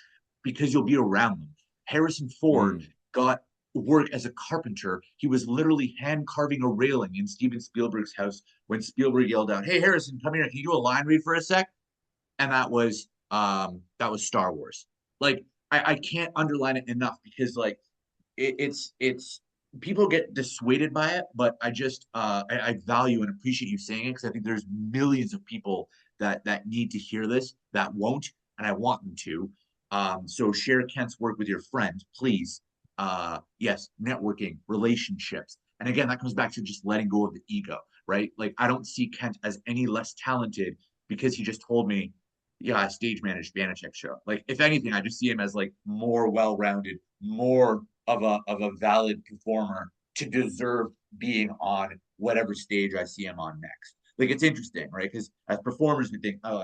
because you'll be around them. Harrison Ford mm, got work as a carpenter. He was literally hand carving a railing in Steven Spielberg's house when Spielberg yelled out, "Hey Harrison, come here! Can you do a line read for a sec?" And that was Star Wars. Like I can't underline it enough because like it's people get dissuaded by it, but I value and appreciate you saying it because I think there's millions of people that need to hear this that won't, and I want them to. So share Kent's work with your friend, please. Yes, networking, relationships, and again, that comes back to just letting go of the ego, right? Like I don't see Kent as any less talented because he just told me, yeah, I stage managed Vanacek show. Like if anything, I just see him as like more well-rounded, more of a valid performer to deserve being on whatever stage I see him on next. Like it's interesting, right? Because as performers, we think, oh,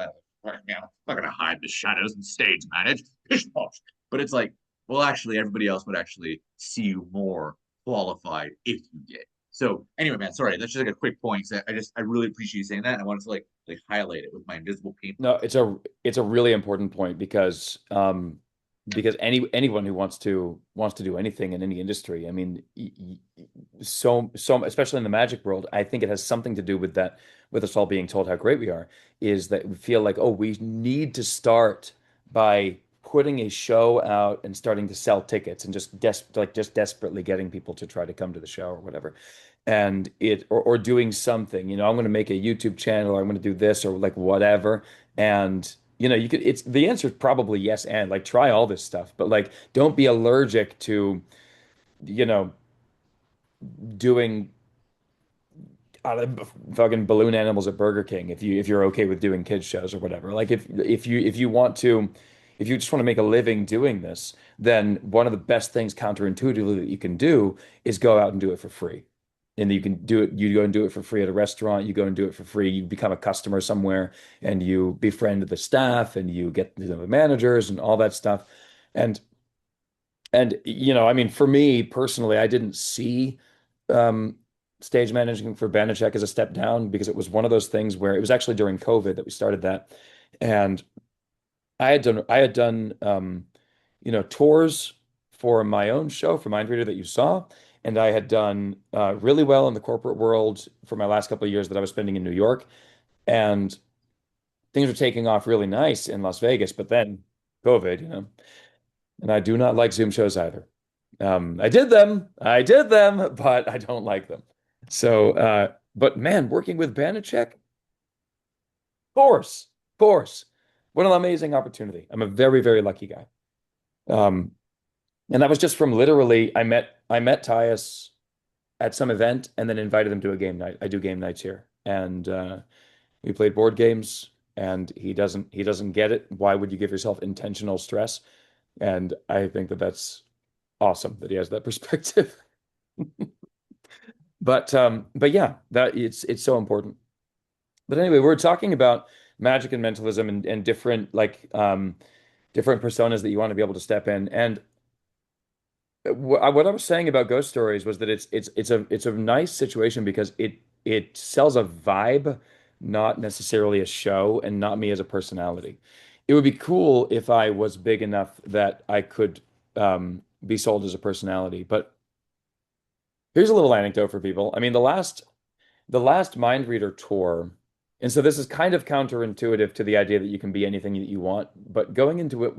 man, I'm not gonna hide the shadows and stage manage, pish posh. But it's like, well, actually, everybody else would actually see you more qualified if you did. So anyway, man, sorry, that's just like a quick point. I really appreciate you saying that, and I wanted to like highlight it with my invisible no, paintbrush. it's a really important point because anyone who wants to do anything in any industry, I mean, so especially in the magic world, I think it has something to do with that, with us all being told how great we are, is that we feel like, oh, we need to start by putting a show out and starting to sell tickets and just desperately getting people to try to come to the show or whatever. And or doing something, I'm going to make a YouTube channel or I'm going to do this or like whatever. And it's the answer is probably yes, and like try all this stuff, but like don't be allergic to, you know, doing fucking balloon animals at Burger King if you're okay with doing kids shows or whatever. Like if you just want to make a living doing this, then one of the best things counterintuitively that you can do is go out and do it for free. and you can do it. You go and do it for free at a restaurant. You go and do it for free. You become a customer somewhere, and you befriend the staff, and you get to know the managers and all that stuff. And I mean, for me personally, I didn't see um, stage managing for Banachek as a step down because it was one of those things where it was actually during COVID that we started that, and I had done tours for my own show for Mind Reader that you saw, and I had done really well in the corporate world for my last couple of years that I was spending in New York, and things were taking off really nice in Las Vegas, but then COVID. And I do not like Zoom shows either. I did them, but I don't like them. But man, working with Banachek, of course, what an amazing opportunity. I'm a very, very lucky guy. Um, and that was just from literally, I met Tyus at some event and then invited him to a game night. I do game nights here, and we played board games. And he doesn't get it. Why would you give yourself intentional stress? And I think that that's awesome that he has that perspective. But yeah, that it's so important. But anyway, we're talking about magic and mentalism and different different personas that you want to be able to step in. And what I was saying about ghost stories was that it's a nice situation because it sells a vibe, not necessarily a show, and not me as a personality. It would be cool if I was big enough that I could be sold as a personality. But here's a little anecdote for people. I mean, the last Mind Reader tour, and so this is kind of counterintuitive to the idea that you can be anything that you want, but going into it,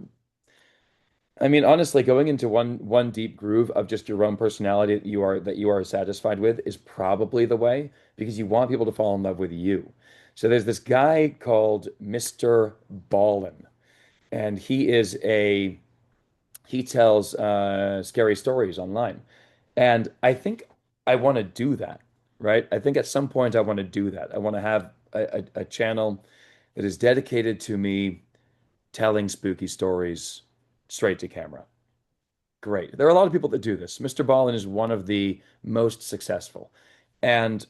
I mean, honestly, going into one deep groove of just your own personality that you are satisfied with is probably the way because you want people to fall in love with you. So there's this guy called Mr. Ballin, and he tells scary stories online. And I think I want to do that, right? I think at some point I want to do that. I want to have a channel that is dedicated to me telling spooky stories straight to camera. Great. There are a lot of people that do this. Mr. Ballin is one of the most successful. And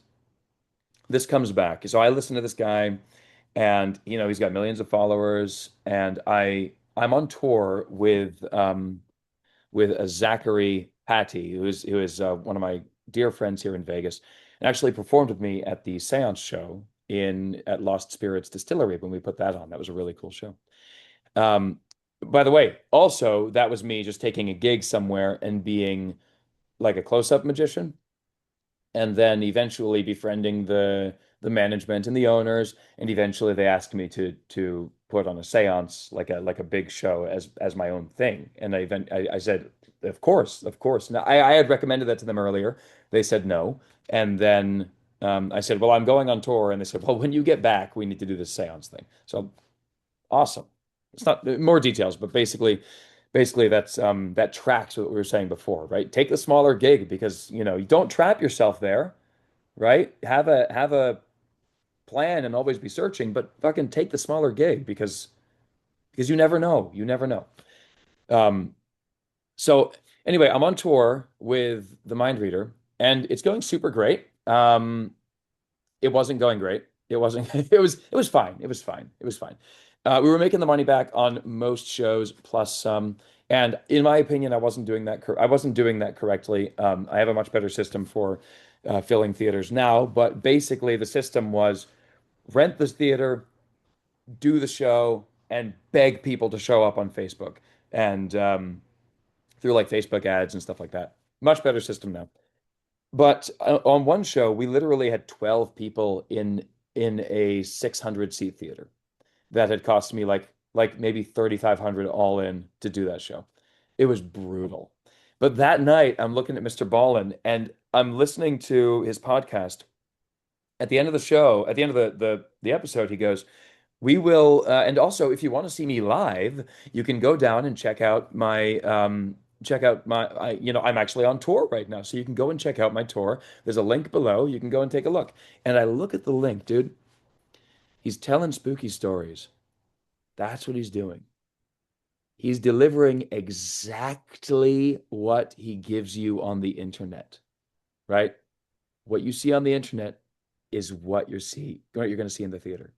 this comes back. So I listen to this guy and he's got millions of followers and I'm on tour with a Zachary Patty, who is one of my dear friends here in Vegas, and actually performed with me at the Seance show in at Lost Spirits Distillery when we put that on. That was a really cool show. Um, by the way, also that was me just taking a gig somewhere and being like a close-up magician and then eventually befriending the management and the owners, and eventually they asked me to put on a séance like a big show as my own thing. And I said, of course, of course. Now I had recommended that to them earlier. They said no. And then I said, well, I'm going on tour. And they said, well, when you get back, we need to do this séance thing. So awesome. It's not more details, but basically that tracks what we were saying before, right? Take the smaller gig because you don't trap yourself there, right? Have a plan and always be searching, but fucking take the smaller gig because you never know. You never know. Um, so anyway, I'm on tour with the Mind Reader, and it's going super great. It wasn't going great. It wasn't. It was fine. It was fine. It was fine. We were making the money back on most shows plus some. And in my opinion, I wasn't doing that correctly. I have a much better system for filling theaters now, but basically the system was rent this theater, do the show, and beg people to show up on Facebook and through like Facebook ads and stuff like that. Much better system now. But on one show, we literally had 12 people in a 600 seat theater that had cost me like maybe 3,500 all in to do that show. It was brutal. But that night, I'm looking at Mr. Ballin and I'm listening to his podcast. At the end of the show, at the end of the episode, he goes, "We will, and also if you want to see me live, you can go down and check out my I'm actually on tour right now, so you can go and check out my tour. There's a link below. You can go and take a look." And I look at the link, dude. He's telling spooky stories. That's what he's doing. He's delivering exactly what he gives you on the internet, right? what you see on the internet is what you're going to see in the theater.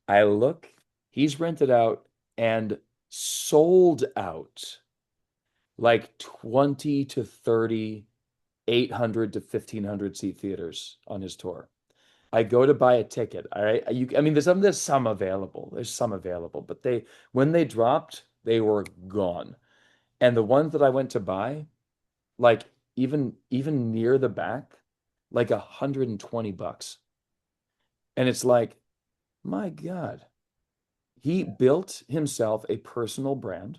I look, he's rented out and sold out like 20 to 30, 800 to 1500 seat theaters on his tour. I go to buy a ticket. All right. I mean, there's some available. There's some available, but when they dropped, they were gone. And the ones that I went to buy, like even near the back, like $120. And it's like, my God, he built himself a personal brand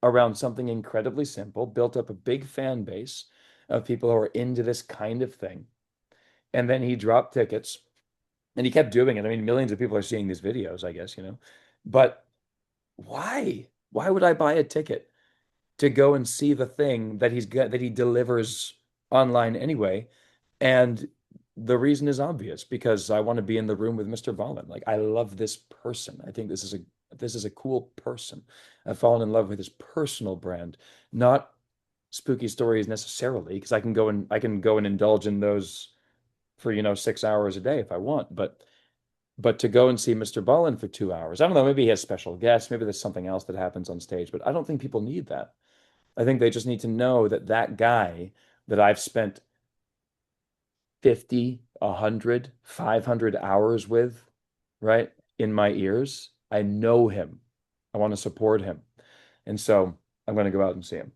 around something incredibly simple, built up a big fan base of people who are into this kind of thing. And then he dropped tickets and he kept doing it. I mean, millions of people are seeing these videos, I guess, you know. But why? Why would I buy a ticket to go and see the thing that he delivers online anyway? And the reason is obvious because I want to be in the room with Mr. Vallon. Like I love this person. I think this is a cool person. I've fallen in love with his personal brand, not spooky stories necessarily, because I can go and indulge in those for, 6 hours a day if I want. But to go and see Mr. Ballin for 2 hours, I don't know, maybe he has special guests, maybe there's something else that happens on stage, but I don't think people need that. I think they just need to know that that guy that I've spent 50, 100, 500 hours with, right, in my ears, I know him. I want to support him. And so I'm going to go out and see him.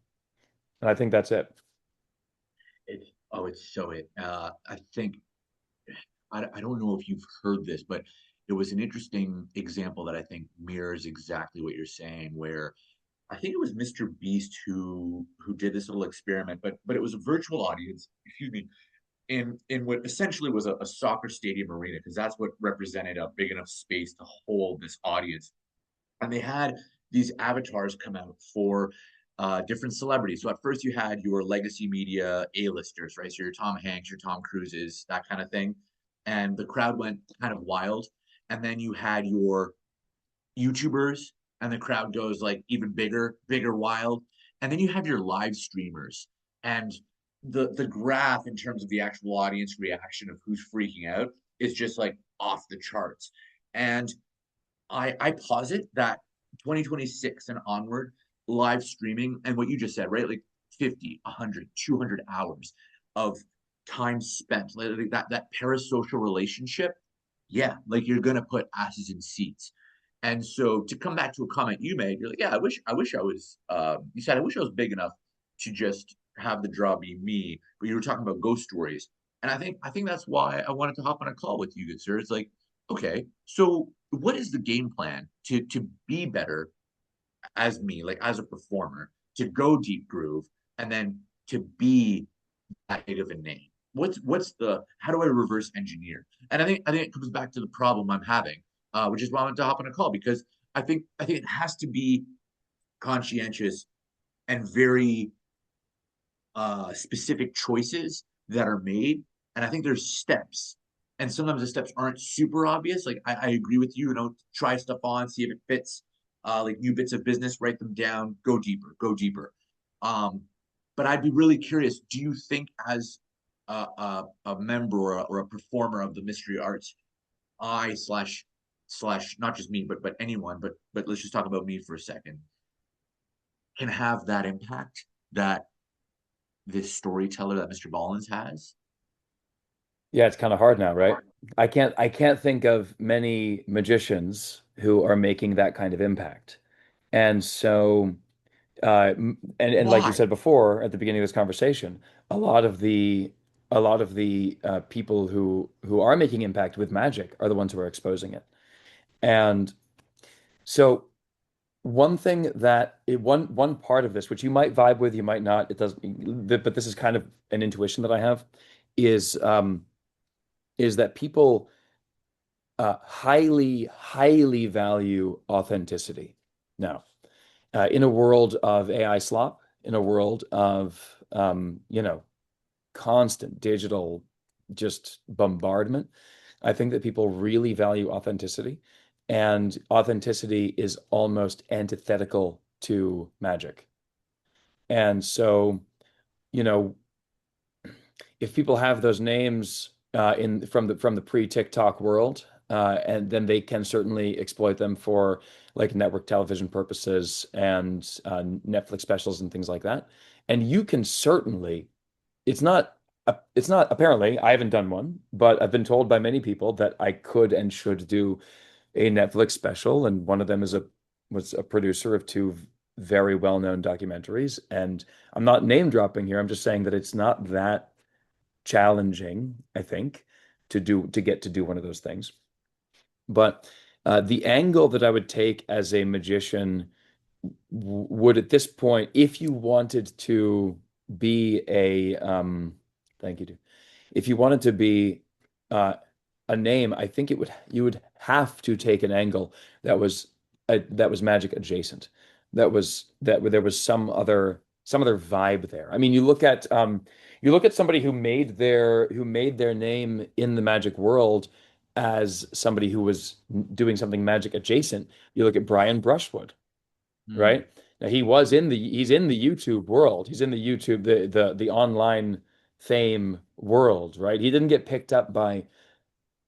And I think that's it. It's so it. I think I don't know if you've heard this, but it was an interesting example that I think mirrors exactly what you're saying, where I think it was Mr. Beast who did this little experiment, but it was a virtual audience, excuse me, in what essentially was a soccer stadium arena, because that's what represented a big enough space to hold this audience. And they had these avatars come out for different celebrities. So at first you had your legacy media A-listers, right? So your Tom Hanks, your Tom Cruises, that kind of thing. And the crowd went kind of wild. And then you had your YouTubers, and the crowd goes like even bigger, bigger, wild. And then you have your live streamers, and the graph in terms of the actual audience reaction of who's freaking out is just like off the charts. And I posit that 2026 and onward, live streaming and what you just said, right? Like 50, 100, 200 hours of time spent, like that parasocial relationship. Yeah, like you're gonna put asses in seats. And so to come back to a comment you made, you're like, yeah, I wish I was. You said I wish I was big enough to just have the draw be me. But you were talking about ghost stories, and I think that's why I wanted to hop on a call with you, good sir. It's like, okay, so what is the game plan to be better as me, like as a performer, to go deep groove, and then to be that big of a name? What's the how do I reverse engineer? And I think it comes back to the problem I'm having, which is why I wanted to hop on a call, because I think it has to be conscientious and very specific choices that are made. And I think there's steps. And sometimes the steps aren't super obvious. Like I agree with you, try stuff on, see if it fits. Like new bits of business, write them down, go deeper, go deeper. Um, but I'd be really curious. Do you think, as a member or a performer of the mystery arts, I slash not just me, but anyone, but let's just talk about me for a second, can have that impact that this storyteller that Mr. Ballins has? Yeah, it's kind of hard now, right? I can't think of many magicians who are making that kind of impact. And so and like you Why? said before at the beginning of this conversation, a lot of the people who are making impact with magic are the ones who are exposing it. And so one part of this, which you might vibe with, you might not, it doesn't, but this is kind of an intuition that I have, is is that people highly value authenticity now. In a world of AI slop, in a world of constant digital just bombardment, I think that people really value authenticity, and authenticity is almost antithetical to magic. And so, you know, if people have those names in from the pre-TikTok world, and then they can certainly exploit them for like network television purposes and Netflix specials and things like that. And you can certainly, it's not apparently, I haven't done one, but I've been told by many people that I could and should do a Netflix special, and one of them was a producer of two very well-known documentaries. And I'm not name dropping here. I'm just saying that it's not that challenging, I think, to get to do one of those things. But the angle that I would take as a magician would at this point, if you wanted to be a thank you, if you wanted to be uh, a name, I think it would you would have to take an angle that was magic adjacent. There was some other vibe there. I mean, you look at somebody who made their name in the magic world as somebody who was doing something magic adjacent. You look at Brian Brushwood, Hmm. right? Now he's in the YouTube world. He's in the YouTube the online fame world, right? He didn't get picked up by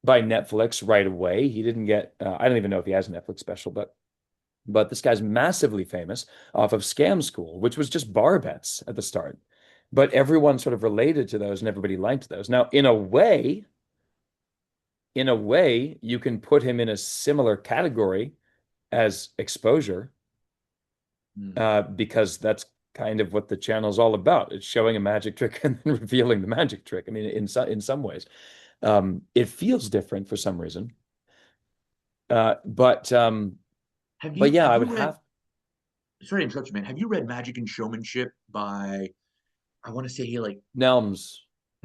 Netflix right away. He didn't get I don't even know if he has a Netflix special, but this guy's massively famous off of Scam School, which was just bar bets at the start. But everyone sort of related to those and everybody liked those. Now, in a way, you can put him in a similar category as exposure, Hmm. because that's kind of what the channel's all about. It's showing a magic trick and then revealing the magic trick. I mean, in some ways, it feels different for some reason. Uh, but um, but yeah, Have I would you read, have sorry to interrupt you, man. Have you read Magic and Showmanship by, I want to say he like Nelms.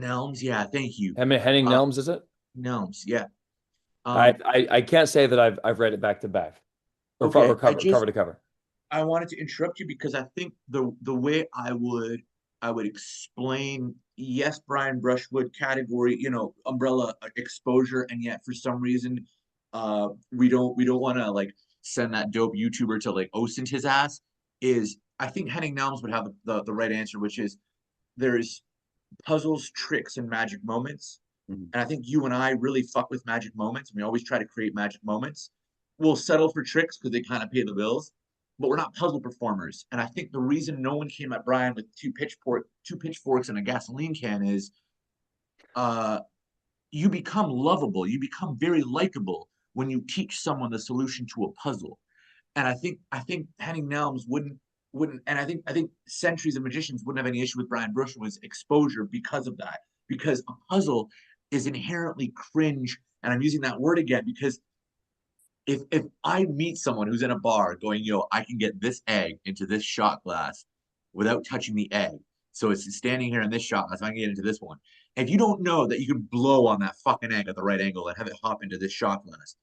Nelms? Yeah, thank you. Henning Uh Nelms, is it? Nelms, yeah. Um, I can't say that I've read it back to back or okay, cover to cover. I wanted to interrupt you because I think the way I would explain, yes, Brian Brushwood category, umbrella exposure, and yet for some reason, we don't want to like send that dope YouTuber to like OSINT his ass. Is I think Henning Nelms would have the right answer, which is there's puzzles, tricks, and magic moments. Mhm. And I think you and I really fuck with magic moments. We always try to create magic moments. We'll settle for tricks because they kind of pay the bills, but we're not puzzle performers. And I think the reason no one came at Brian with two pitchforks and a gasoline can is uh, you become lovable. You become very likable when you teach someone the solution to a puzzle. And I think Henning Nelms wouldn't, and I think centuries of magicians wouldn't have any issue with Brian Brushwood's exposure because of that. Because a puzzle is inherently cringe, and I'm using that word again because if I meet someone who's in a bar going, yo, I can get this egg into this shot glass without touching the egg. So it's standing here in this shot glass, I can get into this one. If you don't know that you can blow on that fucking egg at the right angle and have it hop into this shot glass,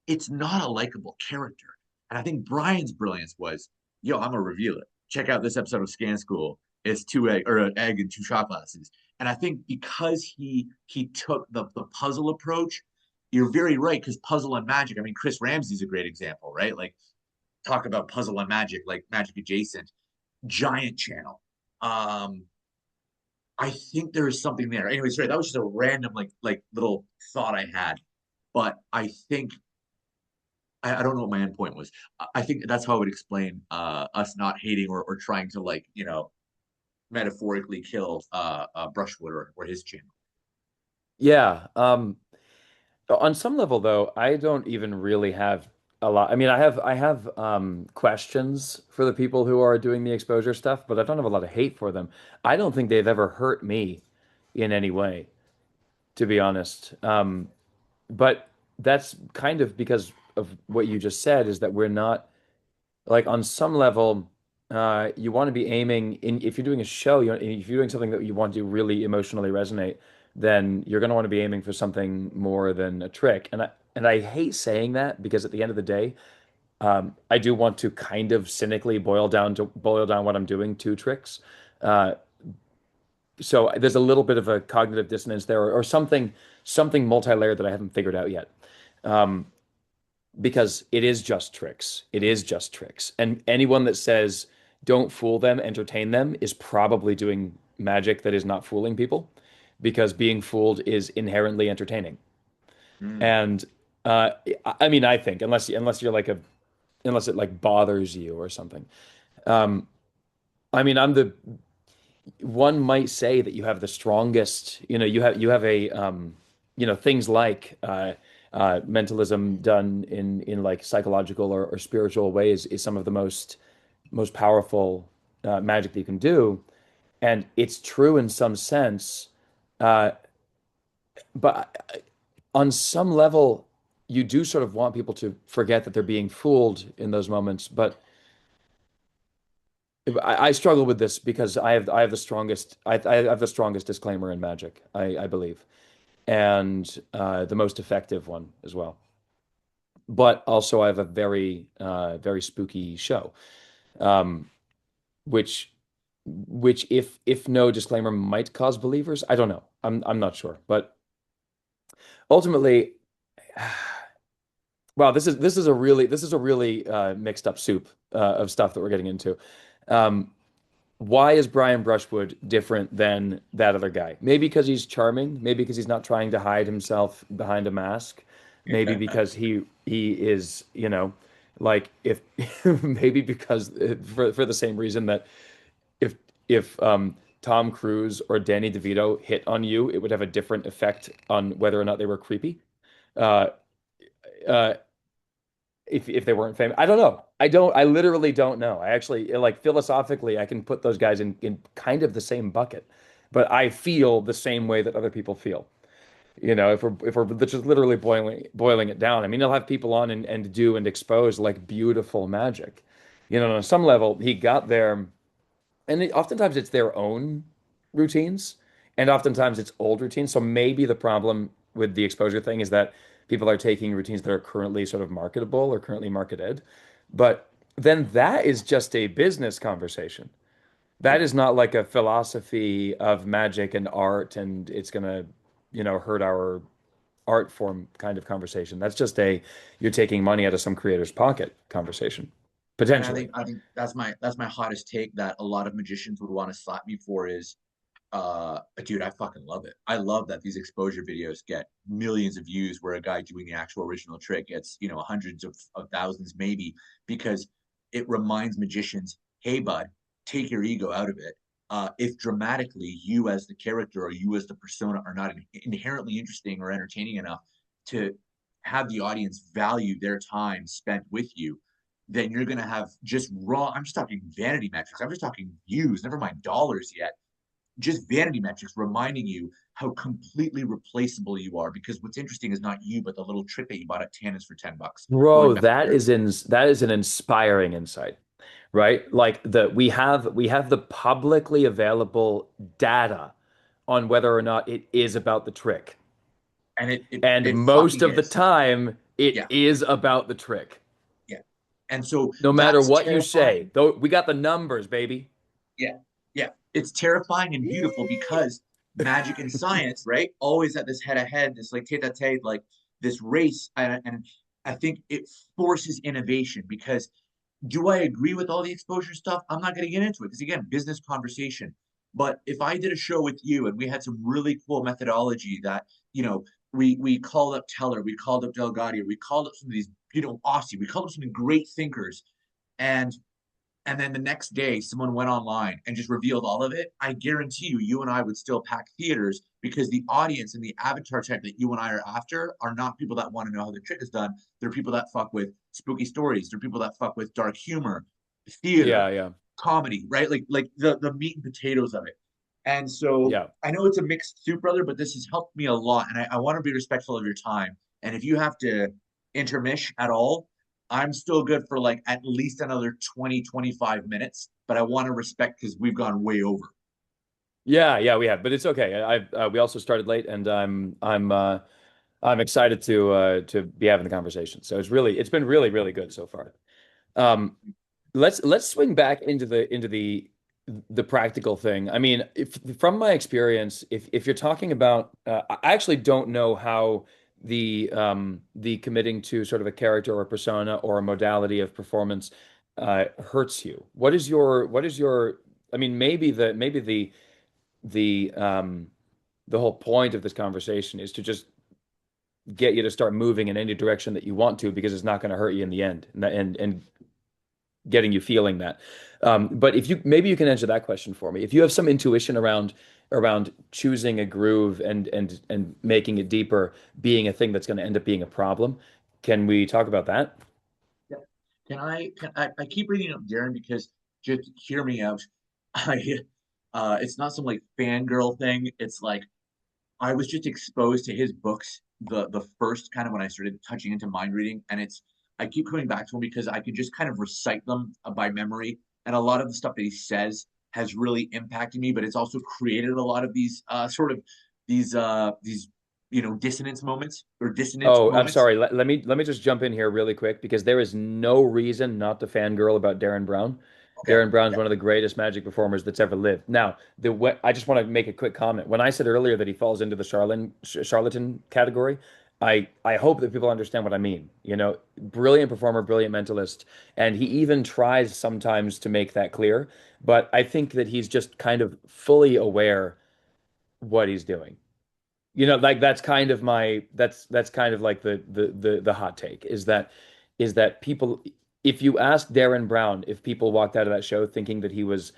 it's not a likable character. And I think Brian's brilliance was, yo, I'm gonna reveal it. Check out this episode of Scan School. It's two egg or an egg and two shot glasses. And I think because he took the puzzle approach, you're very right, because puzzle and magic. I mean, Chris Ramsey's a great example, right? Like talk about puzzle and magic, like magic adjacent, giant channel. Um, I think there is something there. Anyway, sorry, that was just a random like little thought I had. But I think I don't know what my end point was. I think that's how I would explain us not hating or trying to like, metaphorically kill Brushwood or his channel. Yeah. On some level, though, I don't even really have a lot. I mean, I have questions for the people who are doing the exposure stuff, but I don't have a lot of hate for them. I don't think they've ever hurt me in any way, to be honest. But that's kind of because of what you just said, is that we're not like on some level, you want to be aiming in if you're doing a show, if you're doing something that you want to really emotionally resonate, then you're going to want to be aiming for something more than a trick. And I hate saying that because at the end of the day, I do want to kind of cynically boil down what I'm doing to tricks. Uh, so there's a little bit of a cognitive dissonance there, or something multi-layered that I haven't figured out yet. Um, because it is just tricks. It is just tricks. And anyone that says don't fool them, entertain them is probably doing magic that is not fooling people. because being fooled is inherently entertaining. Mm. And uh, I mean, I think unless you're like a unless it like bothers you or something. Um, I mean, I'm the one might say that you have the strongest, you have a things like mentalism done in like psychological or spiritual ways is some of the most powerful magic that you can do. And it's true in some sense, uh, but on some level, you do sort of want people to forget that they're being fooled in those moments. But I struggle with this because I have the strongest I have the strongest disclaimer in magic, I believe, and the most effective one as well. But also, I have a very spooky show, um, which if no disclaimer might cause believers. I don't know. I'm not sure, but ultimately, wow, this is a really mixed up soup of stuff that we're getting into. Um, why is Brian Brushwood different than that other guy? Maybe because he's charming, maybe because he's not trying to hide himself behind a mask, maybe because he is, like if maybe because for the same reason that if if Tom Cruise or Danny DeVito hit on you, it would have a different effect on whether or not they were creepy. Uh, uh, if they weren't famous. I don't know. I literally don't know. I actually like philosophically I can put those guys in kind of the same bucket. But I feel the same way that other people feel. If we're just literally boiling it down. I mean, he'll have people on and do and expose like beautiful magic. On some level, he got there and oftentimes it's their own routines, and oftentimes it's old routines. So maybe the problem with the exposure thing is that people are taking routines that are currently sort of marketable or currently marketed. But then that is just a business conversation. That Yeah. is not like a philosophy of magic and art, and it's gonna, hurt our art form kind of conversation. That's just a you're taking money out of some creator's pocket conversation, And I potentially. think I think that's my hottest take that a lot of magicians would want to slap me for is dude, I fucking love it. I love that these exposure videos get millions of views where a guy doing the actual original trick gets, hundreds of thousands maybe, because it reminds magicians, hey bud, take your ego out of it. If dramatically you as the character or you as the persona are not inherently interesting or entertaining enough to have the audience value their time spent with you, then you're going to have just raw, I'm just talking vanity metrics. I'm just talking views, never mind dollars yet, just vanity metrics reminding you how completely replaceable you are. Because what's interesting is not you, but the little trick that you bought at Tana's for $10. Bro, Going back there. that is an inspiring insight, right? Like we have the publicly available data on whether or not it is about the trick. And it And it most fucking of the is. time it Yeah. is about the trick. Yeah. And so No matter that's what you say. terrifying. Though we got the numbers, baby. Yeah. Yeah. It's terrifying and beautiful because magic and science, right? Always at this head to head, this like tete a tete, like this race. And I think it forces innovation because do I agree with all the exposure stuff? I'm not going to get into it because again, business conversation. But if I did a show with you and we had some really cool methodology that, we called up Teller, we called up Delgado, we called up some of these, Aussie, we called up some great thinkers, and and then the next day someone went online and just revealed all of it, I guarantee you and I would still pack theaters because the audience and the avatar type that you and I are after are not people that want to know how the trick is done. They're people that fuck with spooky stories. They're people that fuck with dark humor, Yeah, theater, yeah. comedy, right? Like the meat and potatoes of it. And so Yeah. I know it's a mixed soup, brother, but this has helped me a lot. And I want to be respectful of your time. And if you have to intermish at all, I'm still good for like at least another 20, 25 minutes, but I want to respect because we've gone way over. Yeah, yeah, we have, but it's okay. We also started late and I'm excited to be having the conversation. So it's been really good so far. Um, let's swing back into the practical thing. I mean, if from my experience, if you're talking about, I actually don't know how the committing to sort of a character or a persona or a modality of performance hurts you. What is your? I mean, maybe the the whole point of this conversation is to just get you to start moving in any direction that you want to, because it's not going to hurt you in the end, and getting you feeling that. But if you maybe you can answer that question for me. If you have some intuition around choosing a groove and making it deeper being a thing that's going to end up being a problem, can we talk about that? Yeah. I keep bringing up Darren because just hear me out. I it's not some like fangirl thing. It's like I was just exposed to his books the first kind of when I started touching into mind reading, and it's I keep coming back to him because I could just kind of recite them by memory, and a lot of the stuff that he says has really impacted me, but it's also created a lot of these sort of these dissonance moments or dissonant Oh, I'm moments. sorry. Let me just jump in here really quick, because there is no reason not to fangirl about Darren Brown. Okay. Darren Brown's Yeah. one of the greatest Magic performers that's ever lived. Now, I just want to make a quick comment. When I said earlier that he falls into the charlatan category, I hope that people understand what I mean. Brilliant performer, brilliant mentalist, and he even tries sometimes to make that clear. But I think that he's just kind of fully aware what he's doing. Like that's kind of like the hot take is that people, if you ask Darren Brown if people walked out of that show thinking that he was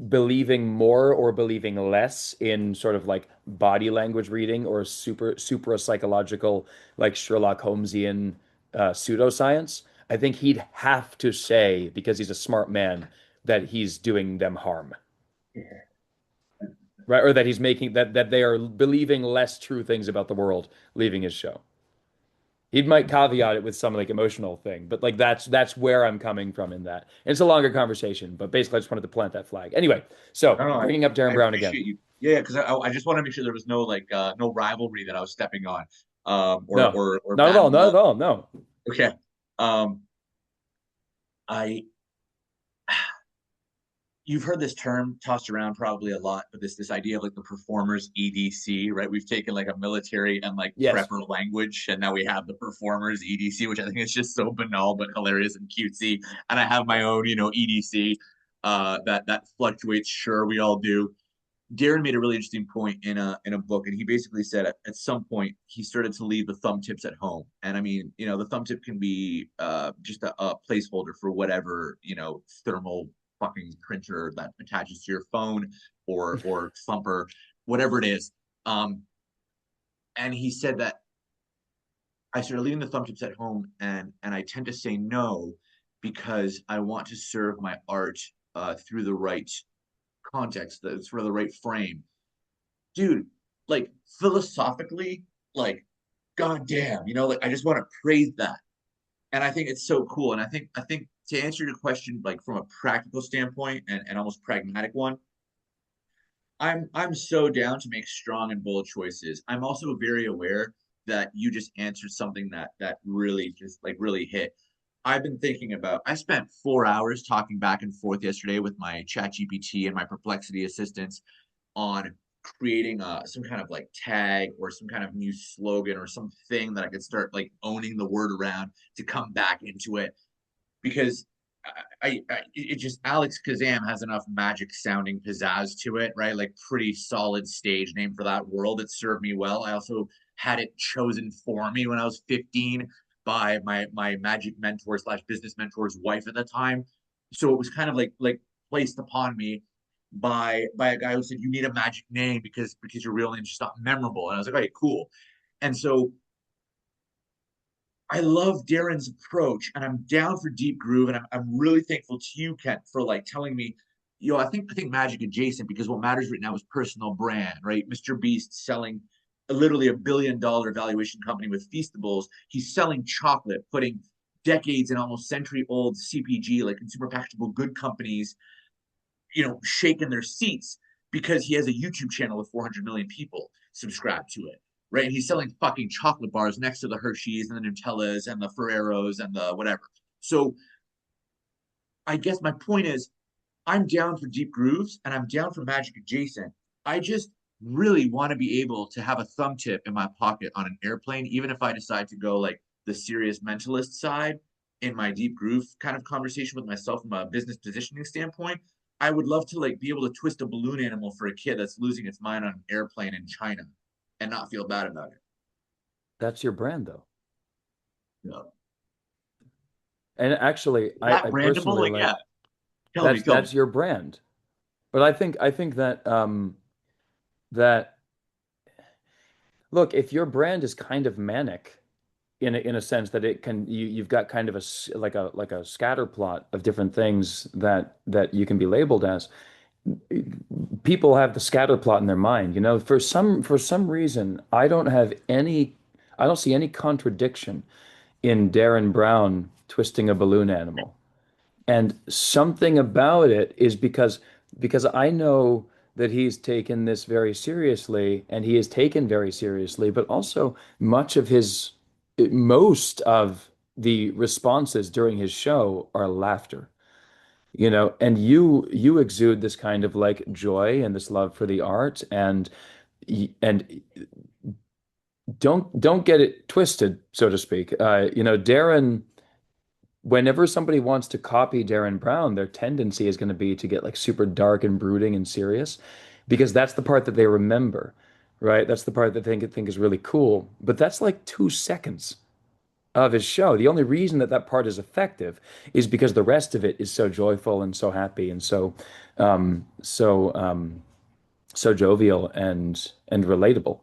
believing more or believing less in sort of like body language reading or super psychological, like Sherlock Holmesian pseudoscience, I think he'd have to say, because he's a smart man, that he's doing them harm, right? Or that he's making that they are believing less true things about the world leaving his show. He might caveat it with some like emotional thing, but like that's where I'm coming from in that. And it's a longer conversation, but basically I just wanted to plant that flag. Anyway, so No, no, bringing up I Darren Brown again. appreciate you. Yeah, because I just want to make sure there was no like no rivalry that I was stepping on, No, or not at bad all, not blood. at all. No. Okay. Um, I you've heard this term tossed around probably a lot, but this idea of like the performers EDC, right? We've taken like a military and like Yes. prepper language, and now we have the performers EDC, which I think is just so banal but hilarious and cutesy. And I have my own, EDC that fluctuates. Sure, we all do. Darren made a really interesting point in a book, and he basically said at some point he started to leave the thumb tips at home. And I mean, the thumb tip can be just a placeholder for whatever thermal fucking printer that attaches to your phone or thumper, whatever it is. Um, and he said that I started leaving the thumb tips at home, and I tend to say no because I want to serve my art through the right context, that's for the right frame. Dude, like philosophically, like goddamn, like I just want to praise that. And I think it's so cool. And I think to answer your question, like from a practical standpoint and almost pragmatic one, I'm so down to make strong and bold choices. I'm also very aware that you just answered something that really just like really hit. I've been thinking about, I spent 4 hours talking back and forth yesterday with my chat GPT and my perplexity assistants on creating some kind of like tag or some kind of new slogan or something that I could start like owning the word around to come back into it because it just Alex Kazam has enough magic sounding pizzazz to it, right? Like pretty solid stage name for that world. It served me well. I also had it chosen for me when I was 15 by my magic mentor slash business mentor's wife at the time. So it was kind of like placed upon me by a guy who said you need a magic name because your real name's just not memorable. And I was like, okay, cool. And so I love Darren's approach, and I'm down for deep groove, and I'm really thankful to you, Kent, for like telling me, I think magic adjacent because what matters right now is personal brand, right? Mr. Beast selling literally $1 billion valuation company with Feastables. He's selling chocolate, putting decades and almost century old CPG, like consumer packagable good companies, shaking their seats because he has a YouTube channel with 400 million people subscribed to it, right? And he's selling fucking chocolate bars next to the Hershey's and the Nutellas and the Ferreros and the whatever. So I guess my point is, I'm down for deep grooves and I'm down for magic adjacent. I just really want to be able to have a thumb tip in my pocket on an airplane, even if I decide to go like the serious mentalist side in my deep groove kind of conversation with myself from a business positioning standpoint. I would love to like be able to twist a balloon animal for a kid that's losing its mind on an airplane in China and not feel bad about it. That's your brand, though. So, And actually, is I that brandable? personally Like, yeah, like tell me, tell me. that's your brand. But I think that that look, if your brand is kind of manic in a sense that it can you've got kind of like a scatter plot of different things that you can be labeled as. People have the scatter plot in their mind, you know. For some reason, I don't see any contradiction in Darren Brown twisting a balloon animal. And something about it is because I know that he's taken this very seriously and he is taken very seriously, but also most of the responses during his show are laughter. You know, and you exude this kind of like joy and this love for the art and don't get it twisted, so to speak. You know, Darren, whenever somebody wants to copy Darren Brown, their tendency is going to be to get like super dark and brooding and serious because that's the part that they remember, right? That's the part that they think is really cool. But that's like 2 seconds of his show. The only reason that that part is effective is because the rest of it is so joyful and so happy and um, so um, so jovial and relatable.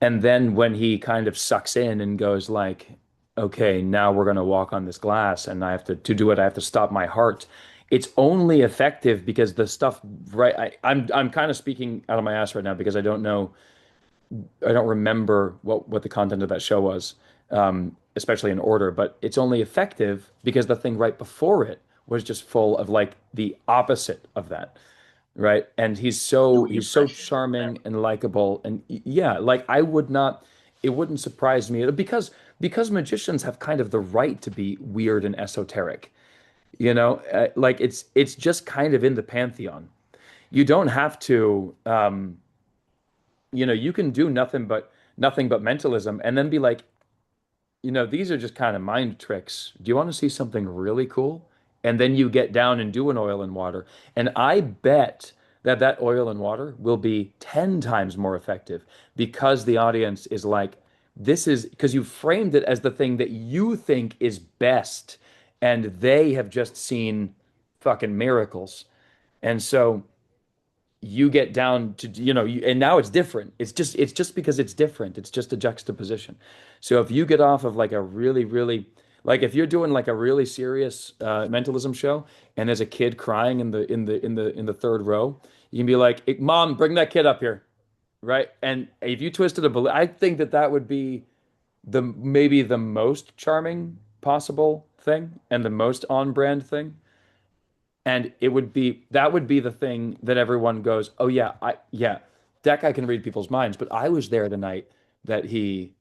And then when he kind of sucks in and goes like, okay, now we're going to walk on this glass and I have to do it. I have to stop my heart. It's only effective because the stuff, right? I'm kind of speaking out of my ass right now because I don't remember what the content of that show was, especially in order, but it's only effective because the thing right before it was just full of like the opposite of that. Right. And Doing he's so impressions or whatever. charming and likable. And yeah, like it wouldn't surprise me because magicians have kind of the right to be weird and esoteric. You know, like it's just kind of in the pantheon. You don't have to, you know, you can do nothing but mentalism and then be like, you know, these are just kind of mind tricks. Do you want to see something really cool? And then you get down and do an oil and water. And I bet that that oil and water will be 10 times more effective because the audience is like, this is because you framed it as the thing that you think is best. And they have just seen fucking miracles. And so you get down to and now it's different. It's just because it's different. It's just a juxtaposition. So if you get off of like a really like if you're doing like a really serious mentalism show and there's a kid crying in the third row, you can be like, "Hey, Mom, bring that kid up here," right? And if you twisted a balloon, I think that that would be the maybe the most charming possible thing and the most on brand thing. And it would be that would be the thing that everyone goes, "Oh yeah, yeah, that guy can read people's minds." But I was there the night that he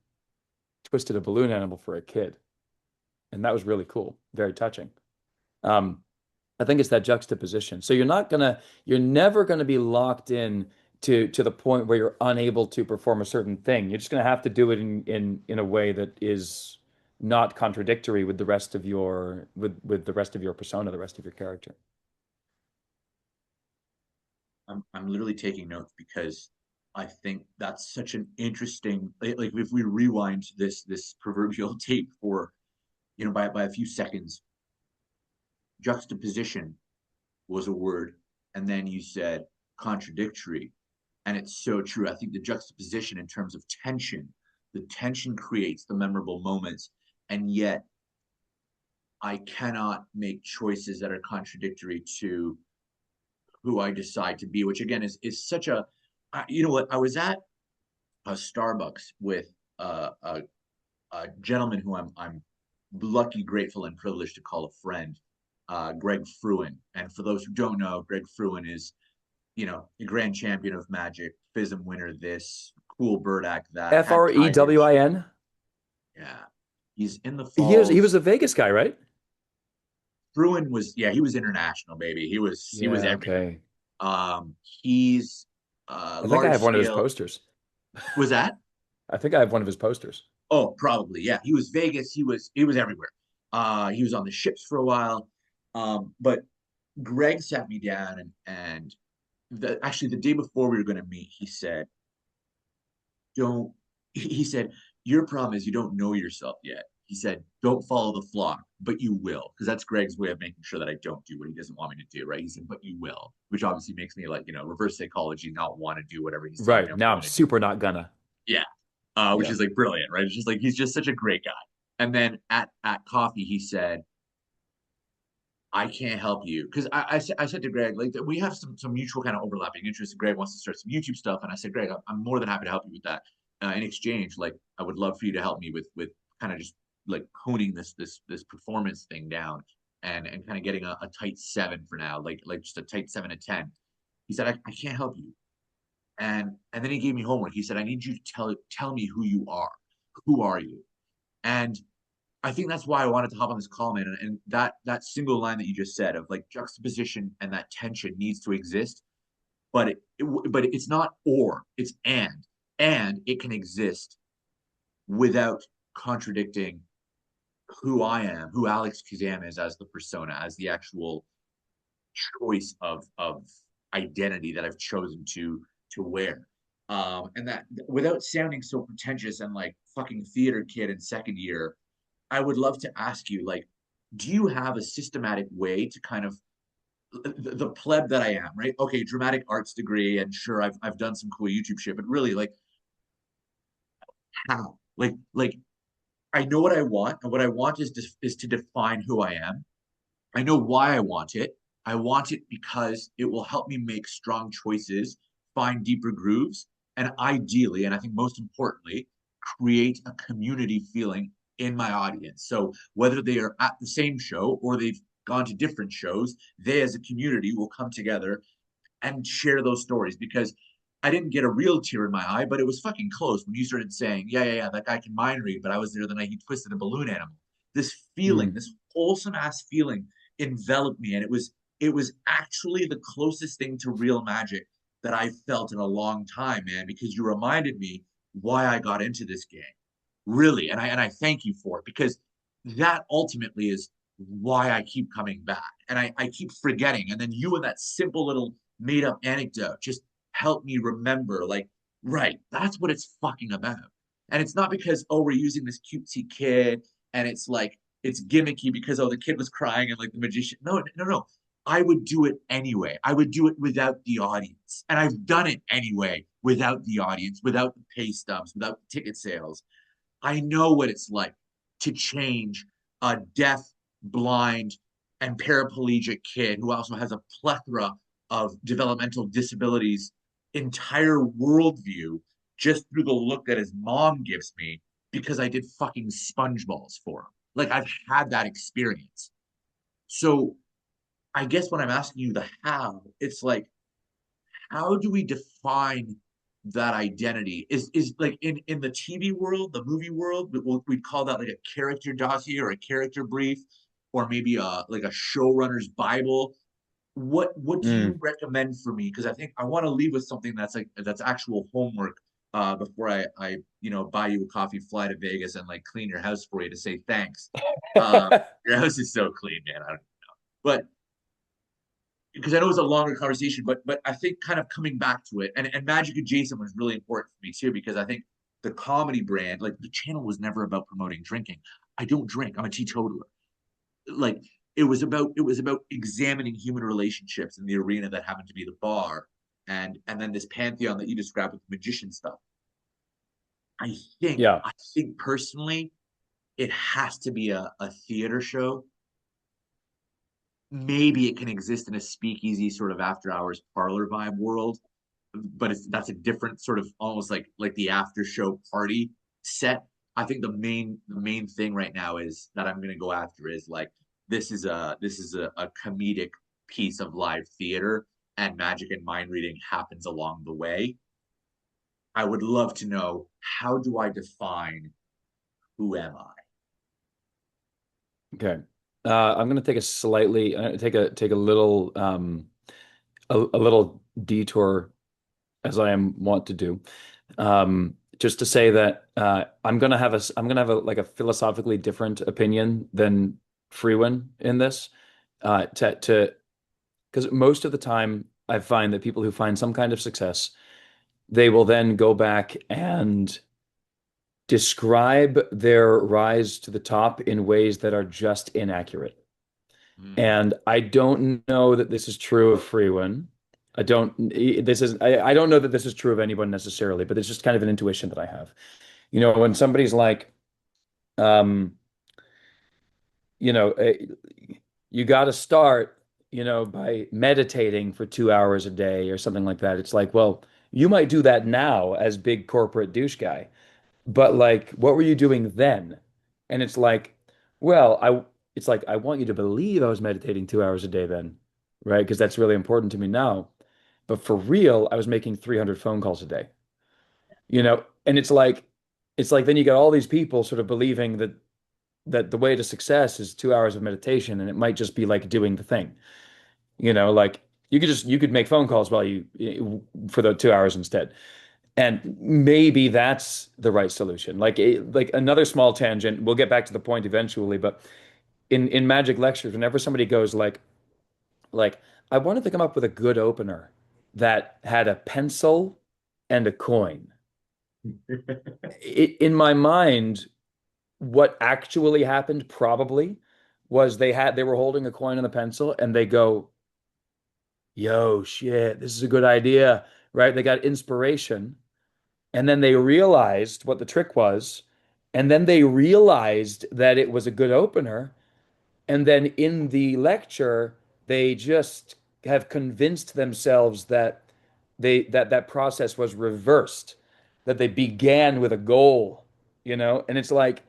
twisted a balloon animal for a kid, and that was really cool, very touching. Um, I think it's that juxtaposition. So you're never gonna be locked in to the point where you're unable to perform a certain thing. You're just gonna have to do it in a way that is not contradictory with the rest of your with the rest of your persona, the rest of your character. I'm literally taking notes because I think that's such an interesting like if we rewind this proverbial tape for by a few seconds, juxtaposition was a word, and then you said contradictory, and it's so true. I think the juxtaposition in terms of tension, the tension creates the memorable moments, and yet I cannot make choices that are contradictory to who I decide to be, which again is such a you know what I was at a Starbucks with a gentleman who I'm lucky, grateful, and privileged to call a friend, Greg Fruin. And for those who don't know, Greg Fruin is, the grand champion of Magic, FISM winner, this cool bird act that had tigers. FREWIN. Yeah, he's in the He was falls. a Vegas guy, right? Fruin was, yeah, he was international, baby. He was Yeah, everywhere. okay. He's I think I large have one of his scale. posters. Was that? I think I have one of his posters. Oh, probably. Yeah. He was Vegas. He was everywhere. He was on the ships for a while. But Greg sat me down and actually the day before we were going to meet, he said, don't, he said, your problem is you don't know yourself yet. He said, don't follow the flock, but you will. Because that's Greg's way of making sure that I don't do what he doesn't want me to do, right? He said, but you will, which obviously makes me like, reverse psychology, not want to do whatever he's telling me Right. I'm Now I'm going to do. super not gonna. Yeah. Which Yeah. is like brilliant, right? It's just like, he's just such a great guy. And then at coffee, he said, I can't help you because I said to Greg like we have some mutual kind of overlapping interests. Greg wants to start some YouTube stuff, and I said, Greg, I'm more than happy to help you with that. In exchange, like I would love for you to help me with kind of just like honing this performance thing down and kind of getting a tight 7 for now, like just a tight 7 to 10. He said, I can't help you, and then he gave me homework. He said, I need you to tell me who you are. Who are you? And I think that's why I wanted to hop on this call, man. And that single line that you just said of like juxtaposition and that tension needs to exist, but it's not or, it's and it can exist without contradicting who I am, who Alex Kazam is as the persona, as the actual choice of identity that I've chosen to wear. And that without sounding so pretentious and like fucking theater kid in second year, I would love to ask you, like, do you have a systematic way to kind of the pleb that I am, right? Okay, dramatic arts degree, and sure, I've done some cool YouTube shit, but really, like, how? Like, I know what I want, and what I want is to define who I am. I know why I want it. I want it because it will help me make strong choices, find deeper grooves, and ideally, and I think most importantly, create a community feeling in my audience. So whether they are at the same show or they've gone to different shows, they as a community will come together and share those stories because I didn't get a real tear in my eye, but it was fucking close when you started saying, yeah, that guy can mind read, but I was there the night he twisted a balloon animal. This feeling, Mm. this wholesome ass feeling enveloped me. And it was actually the closest thing to real magic that I felt in a long time, man, because you reminded me why I got into this game. Really. And I thank you for it because that ultimately is why I keep coming back. And I keep forgetting. And then you and that simple little made up anecdote just help me remember, like, right, that's what it's fucking about. And it's not because, oh, we're using this cutesy kid and it's like, it's gimmicky because, oh, the kid was crying and like the magician. No, no, no. I would do it anyway. I would do it without the audience. And I've done it anyway without the audience, without the pay stubs, without the ticket sales. I know what it's like to change a deaf, blind, and paraplegic kid who also has a plethora of developmental disabilities entire worldview just through the look that his mom gives me because I did fucking sponge balls for him. Like I've had that experience. So I guess when I'm asking you the how, it's like how do we define that identity is like in the TV world, the movie world, we'd call that like a character dossier or a character brief, or maybe a like a showrunner's Bible. What do you Mm. recommend for me? Because I think I want to leave with something that's like that's actual homework before I buy you a coffee, fly to Vegas, and like clean your house for you to say thanks. Your house is so clean, man. I don't know, but because I know it's a longer conversation, but I think kind of coming back to it, and Magic and Jason was really important for me too, because I think the comedy brand, like the channel was never about promoting drinking. I don't drink. I'm a teetotaler. Like it was about examining human relationships in the arena that happened to be the bar, and then this pantheon that you described with the magician stuff. I think Yeah. I think personally, it has to be a theater show. Maybe it can exist in a speakeasy sort of after hours parlor vibe world, but that's a different sort of almost like the after show party set. I think the main thing right now is that I'm gonna go after is like this is a comedic piece of live theater and magic and mind reading happens along the way. I would love to know how do I define who am I? Okay. I'm gonna take a slightly take a little a little detour as I am wont to do. Just to say that I'm gonna have a like a philosophically different opinion than Freewin in this. To Because most of the time, I find that people who find some kind of success, they will then go back and describe their rise to the top in ways that are just inaccurate. Mm. And I don't know that this is true of Freeman. I don't know that this is true of anyone necessarily, but it's just kind of an intuition that I have. When somebody's like, um, you know, eh, you got to start, by meditating for 2 hours a day or something like that. It's like, well, you might do that now as big corporate douche guy, but like, what were you doing then? And well, it's like, I want you to believe I was meditating 2 hours a day then, right? Because that's really important to me now. But for real, I was making 300 phone calls a day, and it's like then you got all these people sort of believing that the way to success is 2 hours of meditation, and it might just be like doing the thing, like you could make phone calls while for the 2 hours instead. And maybe that's the right solution. Like another small tangent, we'll get back to the point eventually, but in magic lectures, whenever somebody goes like I wanted to come up with a good opener that had a pencil and a coin. In my mind, what actually happened probably was they were holding a coin and a pencil and they go, yo, shit, this is a good idea, right? They got inspiration and then they realized what the trick was. And then they realized that it was a good opener. And then in the lecture, they just have convinced themselves that process was reversed, that they began with a goal, and it's like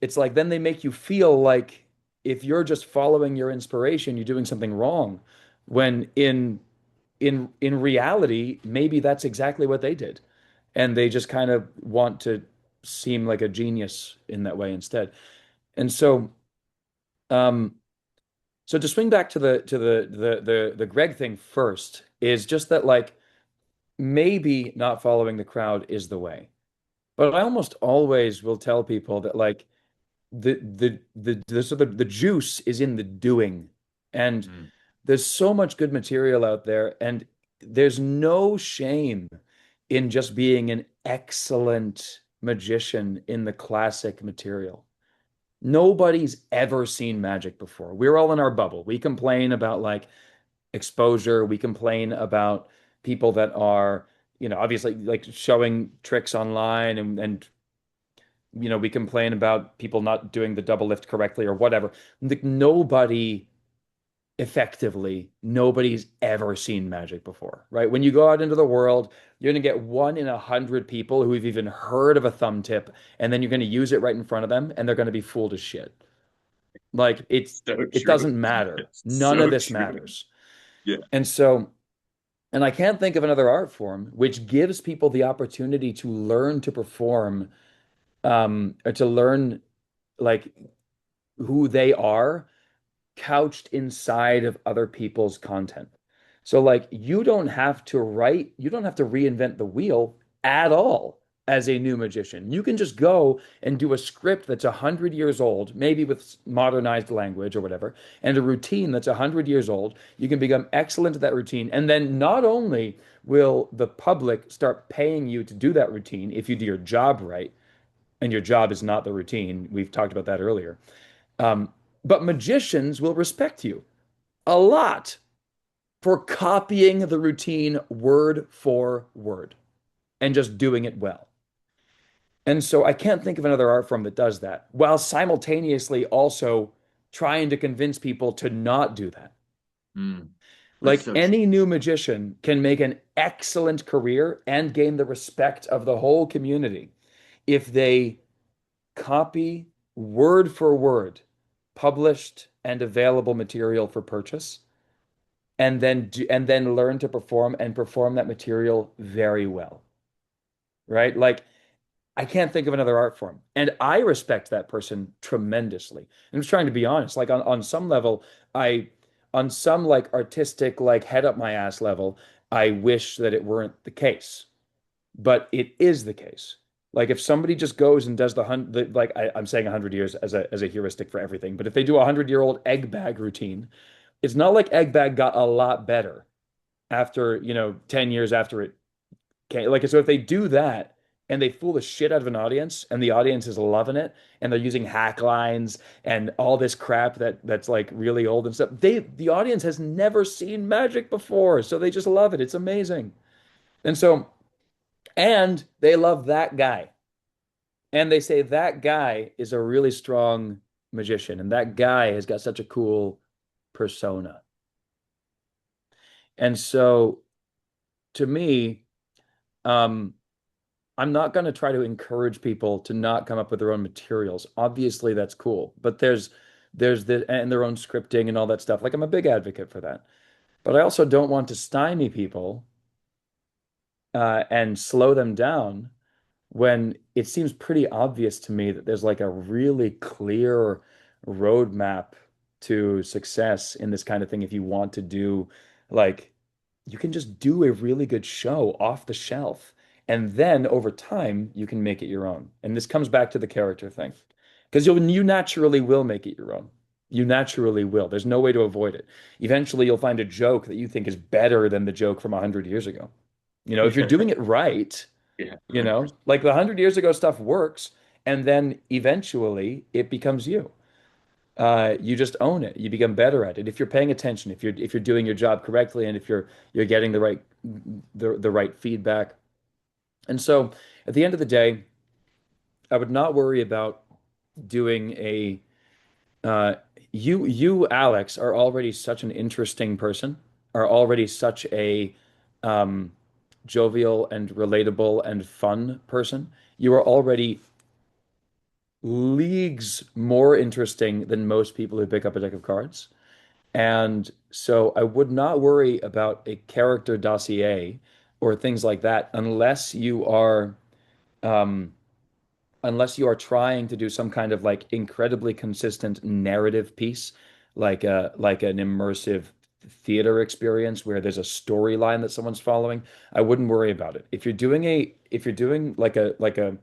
then they make you feel like if you're just following your inspiration, you're doing something wrong. When in reality, maybe that's exactly what they did. And they just kind of want to seem like a genius in that way instead. And um, so to swing back to the Greg thing first is just that like maybe not following the crowd is the way. But I almost always will tell people that like the juice is in the doing. And Mm. there's so much good material out there, and there's no shame in just being an excellent magician in the classic material. Nobody's ever seen magic before. We're all in our bubble. We complain about like exposure. We complain about people that are, obviously like showing tricks online and we complain about people not doing the double lift correctly or whatever. Like nobody's ever seen magic before, right? When you go out into the world, you're going to get 1 in 100 people who have even heard of a thumb tip, and then you're going to use it right in front of them, and they're going to be fooled as shit. Like So it true. doesn't matter. It's None of so this true. matters. Yeah. And so, and I can't think of another art form which gives people the opportunity to learn to perform, or to learn like who they are couched inside of other people's content. So like you don't have to reinvent the wheel at all as a new magician. You can just go and do a script that's 100 years old, maybe with modernized language or whatever, and a routine that's 100 years old. You can become excellent at that routine. And then not only will the public start paying you to do that routine if you do your job right, and your job is not the routine. We've talked about that earlier. Um, but magicians will respect you a lot for copying the routine word for word and just doing it well. And so I can't think of another art form that does that while simultaneously also trying to convince people to not do that. Mm. That's Like so true. any new magician can make an excellent career and gain the respect of the whole community if they copy word for word published and available material for purchase, and then learn to perform that material very well, right? Like I can't think of another art form, and I respect that person tremendously. I'm just trying to be honest. Like on some level, I on some like artistic like head up my ass level, I wish that it weren't the case, but it is the case. Like if somebody just goes and does I'm saying 100 years as a heuristic for everything, but if they do a 100-year-old egg bag routine, It's not like Egg Bag got a lot better after, 10 years after it came. Like, so if they do that and they fool the shit out of an audience and the audience is loving it and they're using hack lines and all this crap that's like really old and stuff, the audience has never seen magic before, so they just love it. It's amazing. And so, and they love that guy. And they say that guy is a really strong magician, and that guy has got such a cool persona. And so to me, um, I'm not going to try to encourage people to not come up with their own materials. Obviously, that's cool, but there's the and their own scripting and all that stuff. Like I'm a big advocate for that. But I also don't want to stymie people and slow them down when it seems pretty obvious to me that there's like a really clear roadmap to success in this kind of thing. If you want to do like, you can just do a really good show off the shelf. And then over time, you can make it your own. And this comes back to the character thing. Because you naturally will make it your own. You naturally will. There's no way to avoid it. Eventually, you'll find a joke that you think is better than the joke from 100 years ago. If you're doing it right, Yeah. like the 100 years ago stuff works, and then eventually it becomes you. You just own it. You become better at it if you're paying attention, if you're doing your job correctly, and if you're getting the right feedback. And so, at the end of the day, I would not worry about doing a. Uh, you, Alex, are already such an interesting person, are already such a um, jovial and relatable and fun person. You are already leagues more interesting than most people who pick up a deck of cards. And so I would not worry about a character dossier or things like that um, unless you are trying to do some kind of like incredibly consistent narrative piece, like an immersive theater experience where there's a storyline that someone's following. I wouldn't worry about it. If you're doing like a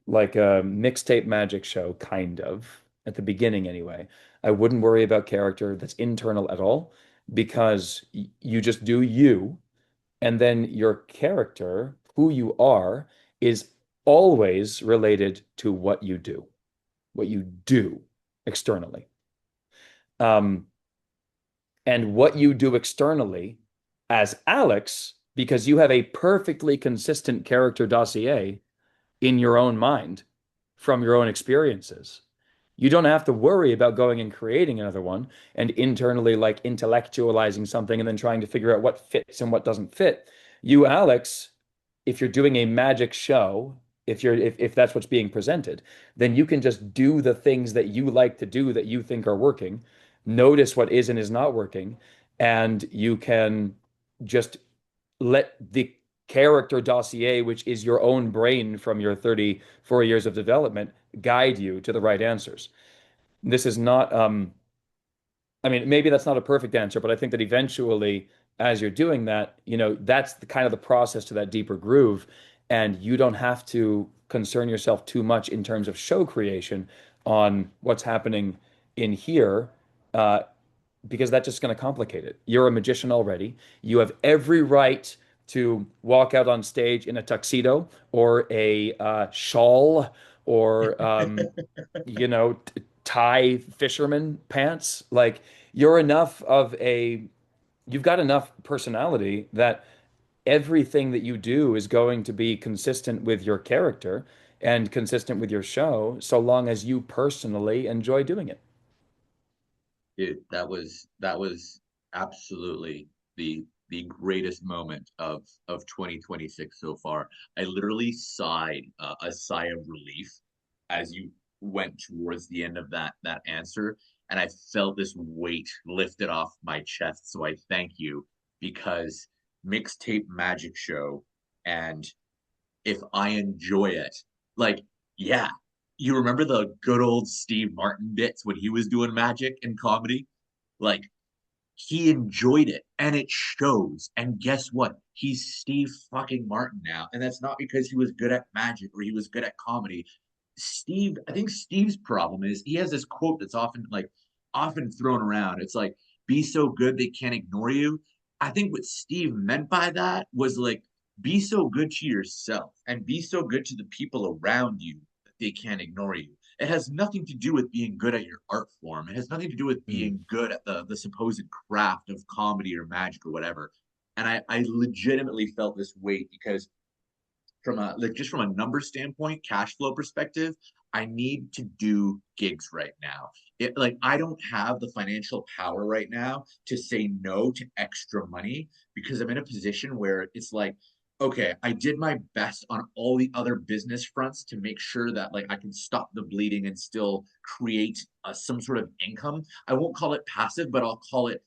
mixtape magic show, kind of, at the beginning anyway. I wouldn't worry about character that's internal at all because you just do you, and then your character, who you are, is always related to what you do externally. Um, and what you do externally as Alex, because you have a perfectly consistent character dossier in your own mind from your own experiences. You don't have to worry about going and creating another one and internally like intellectualizing something and then trying to figure out what fits and what doesn't fit. You, Alex, if you're doing a magic show, if that's what's being presented, then you can just do the things that you like to do that you think are working, notice what is and is not working, and you can just let the character dossier, which is your own brain from your 34 years of development, guide you to the right answers. This is not, I mean, maybe that's not a perfect answer, but I think that eventually, as you're doing that, that's the kind of the process to that deeper groove. And you don't have to concern yourself too much in terms of show creation on what's happening in here. Uh, because that's just going to complicate it. You're a magician already. You have every right to walk out on stage in a tuxedo or a shawl or tie fisherman pants. Like you're enough of a, you've got enough personality that everything that you do is going to be consistent with your character and consistent with your show, so long as you personally enjoy doing it. Dude, that was absolutely the greatest moment of 2026 so far. I literally sighed a sigh of relief as you went towards the end of that answer, and I felt this weight lifted off my chest. So I thank you because mixtape magic show, and if I enjoy it, like yeah, you remember the good old Steve Martin bits when he was doing magic and comedy? Like, he enjoyed it and it shows. And guess what? He's Steve fucking Martin now. And that's not because he was good at magic or he was good at comedy. I think Steve's problem is he has this quote that's often thrown around. It's like, be so good they can't ignore you. I think what Steve meant by that was like, be so good to yourself and be so good to the people around you that they can't ignore you. It has nothing to do with being good at your art form. It has nothing to do with Mm. being good at the supposed craft of comedy or magic or whatever. And I legitimately felt this weight because from a like just from a number standpoint, cash flow perspective, I need to do gigs right now. It like I don't have the financial power right now to say no to extra money because I'm in a position where it's like, okay, I did my best on all the other business fronts to make sure that like I can stop the bleeding and still create some sort of income. I won't call it passive, but I'll call it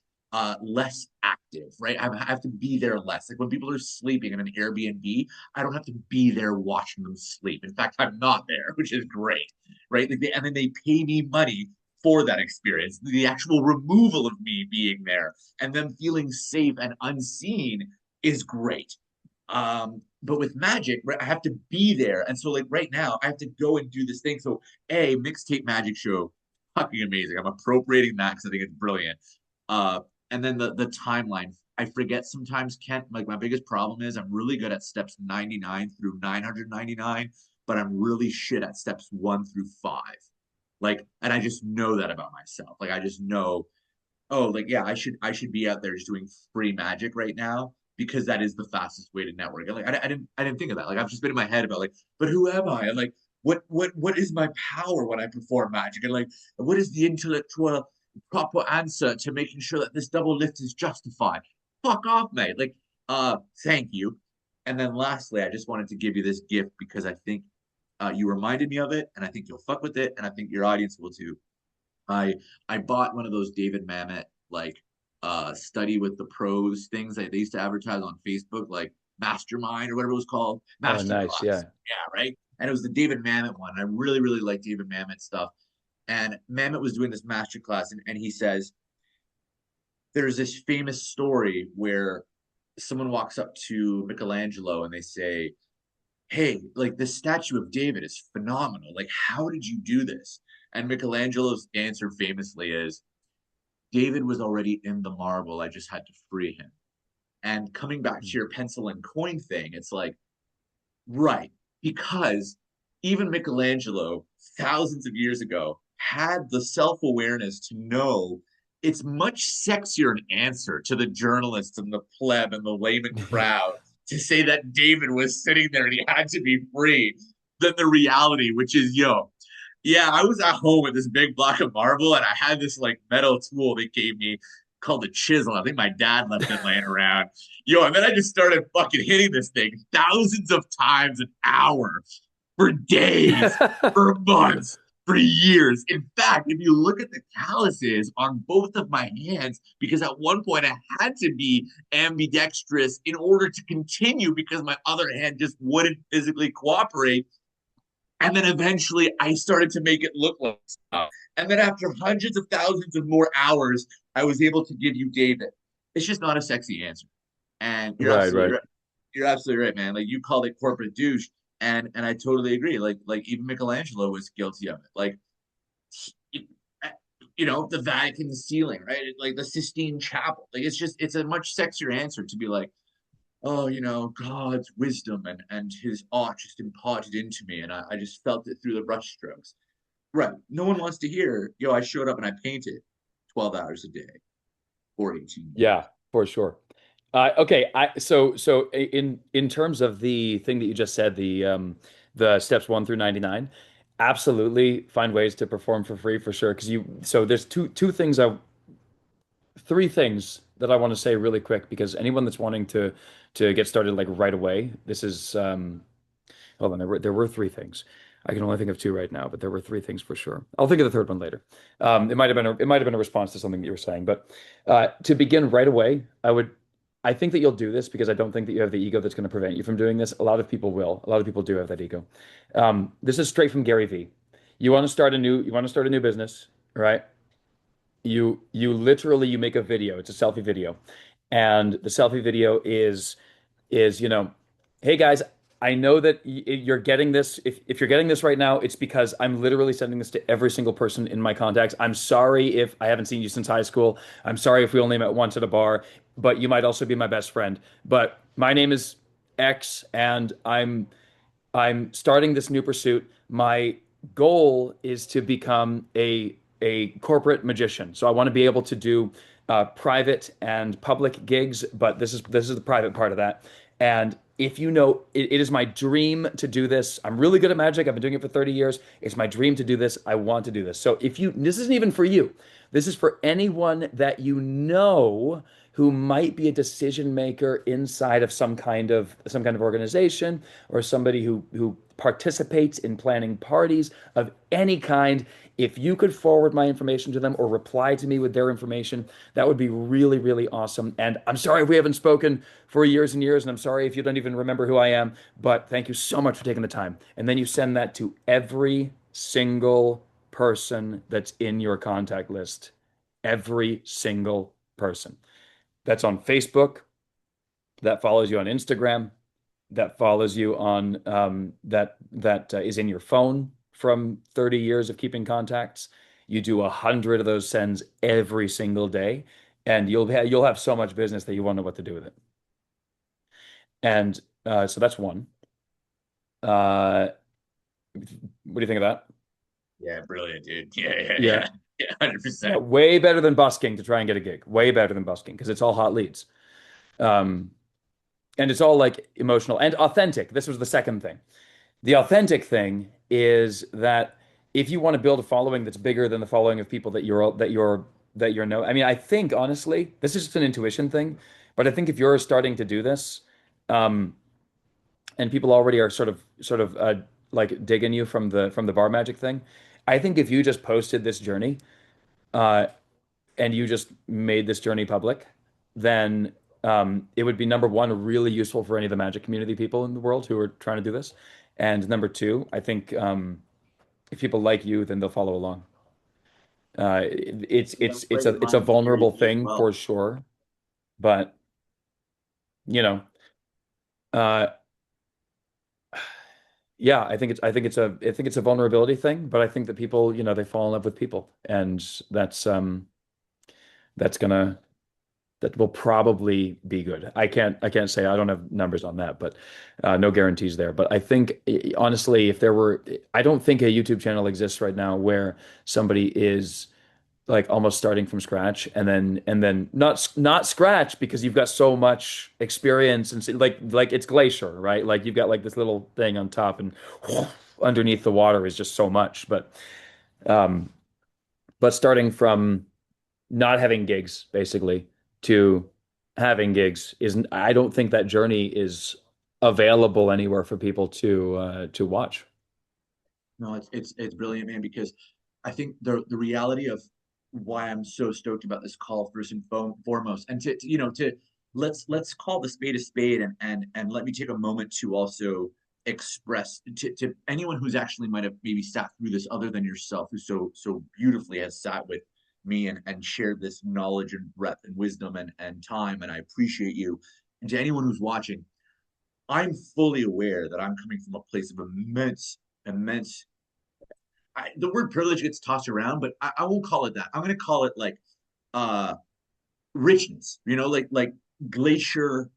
less active, right? I have to be there less. Like when people are sleeping in an Airbnb, I don't have to be there watching them sleep. In fact, I'm not there, which is great, right? Like and then they pay me money for that experience, the actual removal of me being there and them feeling safe and unseen is great. But with magic, right, I have to be there. And so, like, right now, I have to go and do this thing. So, mixtape magic show, fucking amazing. I'm appropriating that because I think it's brilliant. Uh, and then the timeline. I forget sometimes, Kent. Like, my biggest problem is I'm really good at steps 99 through 999, but I'm really shit at steps 1 through 5. Like, and I just know that about myself. Like, I just know, oh, like yeah, I should be out there just doing free magic right now because that is the fastest way to network. And like I didn't think of that. Like I've just been in my head about like, but who am I? And like what is my power when I perform magic? And like what is the intellectual proper answer to making sure that this double lift is justified? Fuck off, mate. Like thank you. And then lastly, I just wanted to give you this gift because I think you reminded me of it, and I think you'll fuck with it, and I think your audience will too. I I bought one of those David Mamet like study with the pros things that they used to advertise on Facebook, like Mastermind or whatever it was called, Oh, nice. Masterclass. Yeah. Yeah, right. And it was the David Mamet one. I really, really like David Mamet stuff. And Mamet was doing this masterclass, and he says there's this famous story where someone walks up to Michelangelo and they say, hey, like this statue of David is phenomenal. Like, how did you do this? And Michelangelo's answer famously is, David was already in the marble. I just had to free him. And coming back to your pencil and coin thing, it's like, right, because even Michelangelo, thousands of years ago, had the self awareness to know it's much sexier an answer to the journalists and the pleb and the layman crowd to say that David was sitting there and he had to be free than the reality, which is, yo, yeah, I was at home with this big block of marble and I had this like metal tool they gave me called the chisel. I think my dad left it laying around. Yo, and then I just started fucking hitting this thing thousands of times an hour for days, for months, for years. In fact, if you look at the calluses on both of my hands, because at one point I had to be ambidextrous in order to continue because my other hand just wouldn't physically cooperate. And then eventually I started to make it look like stuff. And then after hundreds of thousands of more hours, I was able to give you David. It's just not a sexy answer. And you're Right, absolutely right. right. You're absolutely right, man. Like you called it corporate douche. And I totally agree. Like even Michelangelo was guilty of it. Like the Vatican ceiling, right? Like the Sistine Chapel. Like it's a much sexier answer to be like, oh, God's wisdom and his art just imparted into me. And I just felt it through the brushstrokes. Right. No one wants to hear, yo, I showed up and I painted 12 hours a day for 18 years. Yeah, for sure. Okay, so in terms of the thing that you just said, the steps 1 through 99, absolutely find ways to perform for free for sure. Because there's three things that I want to say really quick because anyone that's wanting to get started like right away, this is hold on, there were three things. I can only think of two right now, but there were three things for sure. I'll think of the third one later. It might have been a response to something that you were saying, but to begin right away, I think that you'll do this because I don't think that you have the ego that's going to prevent you from doing this. A lot of people will. A lot of people do have that ego. This is straight from Gary V. You want to start a new business, right? You make a video. It's a selfie video, and the selfie video is hey guys. I know that you're getting this. If you're getting this right now, it's because I'm literally sending this to every single person in my contacts. I'm sorry if I haven't seen you since high school. I'm sorry if we only met once at a bar, but you might also be my best friend. But my name is X, and I'm starting this new pursuit. My goal is to become a corporate magician. So I want to be able to do private and public gigs, but this is the private part of that. And if you know, it is my dream to do this. I'm really good at magic. I've been doing it for 30 years. It's my dream to do this. I want to do this. So if you, this isn't even for you. This is for anyone that you know who might be a decision maker inside of some kind of organization, or somebody who participates in planning parties of any kind. If you could forward my information to them or reply to me with their information, that would be really, really awesome. And I'm sorry if we haven't spoken for years and years, and I'm sorry if you don't even remember who I am, but thank you so much for taking the time. And then you send that to every single person that's in your contact list. Every single person that's on Facebook, that follows you on Instagram, that follows you on that is in your phone from 30 years of keeping contacts. You do 100 of those sends every single day, and you'll have so much business that you won't know what to do with it. And so that's one. Uh, what do you think of that? Yeah, brilliant, dude. Yeah. Yeah. Yeah, Yeah, 100%. way better than busking to try and get a gig. Way better than busking because it's all hot leads. Um, and it's all like emotional and authentic. This was the second thing. The authentic thing is that if you want to build a following that's bigger than the following of people that you're know, I mean, I think honestly, this is just an intuition thing, but I think if you're starting to do this, um, and people already are sort of like digging you from the bar magic thing, I think if you just posted this journey, uh, and you just made this journey public, then it would be number one, really useful for any of the magic community people in the world who are trying to do this. And number two, I think if people like you, then they'll follow along. It's You know, it's it's a playing it's a my vulnerable security as thing well. for sure, but you know, uh, yeah, I think it's a vulnerability thing, but I think that people, they fall in love with people, and that's gonna that will probably be good. I can't say, I don't have numbers on that, but no guarantees there. But I think honestly, if there were, I don't think a YouTube channel exists right now where somebody is like almost starting from scratch, and then not scratch because you've got so much experience, and like it's glacier, right? Like you've got like this little thing on top, and underneath the water is just so much. Um, but starting from not having gigs basically to having gigs isn't, I don't think that journey is available anywhere for people to watch. No, it's brilliant, man, because I think the reality of why I'm so stoked about this call first and foremost, and to let's call the spade a spade, and let me take a moment to also express to anyone who's actually might have maybe sat through this other than yourself, who so beautifully has sat with me and shared this knowledge and breadth and wisdom and time, and I appreciate you. And to anyone who's watching, I'm fully aware that I'm coming from a place of immense. The word privilege gets tossed around, but I won't call it that. I'm going to call it like uh, richness. Like glacier,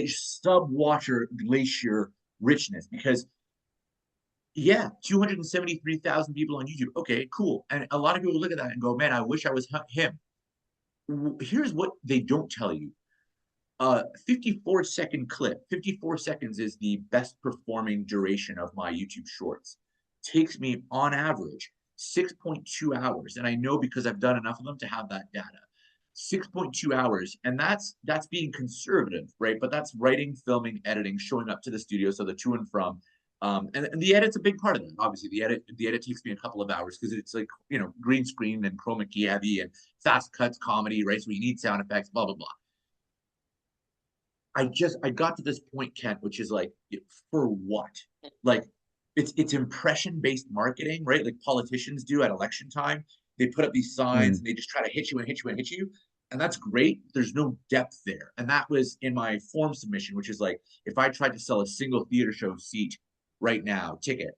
subwater glacier richness. Because yeah, 273,000 people on YouTube. Okay, cool. And a lot of people look at that and go, "Man, I wish I was him." Here's what they don't tell you: 54-second clip. 54 seconds is the best performing duration of my YouTube shorts. Takes me on average 6.2 hours. And I know because I've done enough of them to have that data. 6.2 hours. And that's being conservative, right? But that's writing, filming, editing, showing up to the studio. So the to and from. And the edit's a big part of that. Obviously, the edit takes me a couple of hours because it's like, green screen and chroma key heavy and fast cuts comedy, right? So you need sound effects, blah, blah, blah. I got to this point, Kent, which is like, for what? Like, it's impression based marketing, right? Like politicians do at election time. They put up these signs Mm. and they just try to hit you and hit you and hit you. and that's great. There's no depth there. And that was in my form submission, which is like, if I tried to sell a single theater show seat right now, ticket,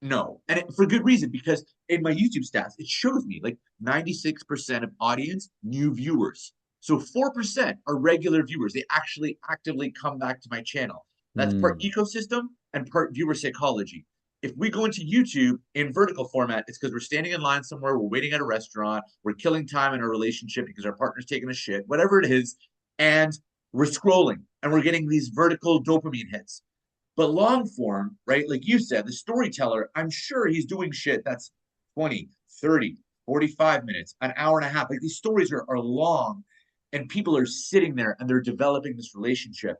no. And for good reason, because in my YouTube stats, it shows me like 96% of audience, new viewers. So 4% are regular viewers. They actually actively come back to my channel. That's part Mm. ecosystem and part viewer psychology. If we go into YouTube in vertical format, it's because we're standing in line somewhere, we're waiting at a restaurant, we're killing time in our relationship because our partner's taking a shit, whatever it is, and we're scrolling and we're getting these vertical dopamine hits. But long form, right? Like you said, the storyteller, I'm sure he's doing shit that's 20, 30, 45 minutes, an hour and a half. Like these stories are long and people are sitting there and they're developing this relationship.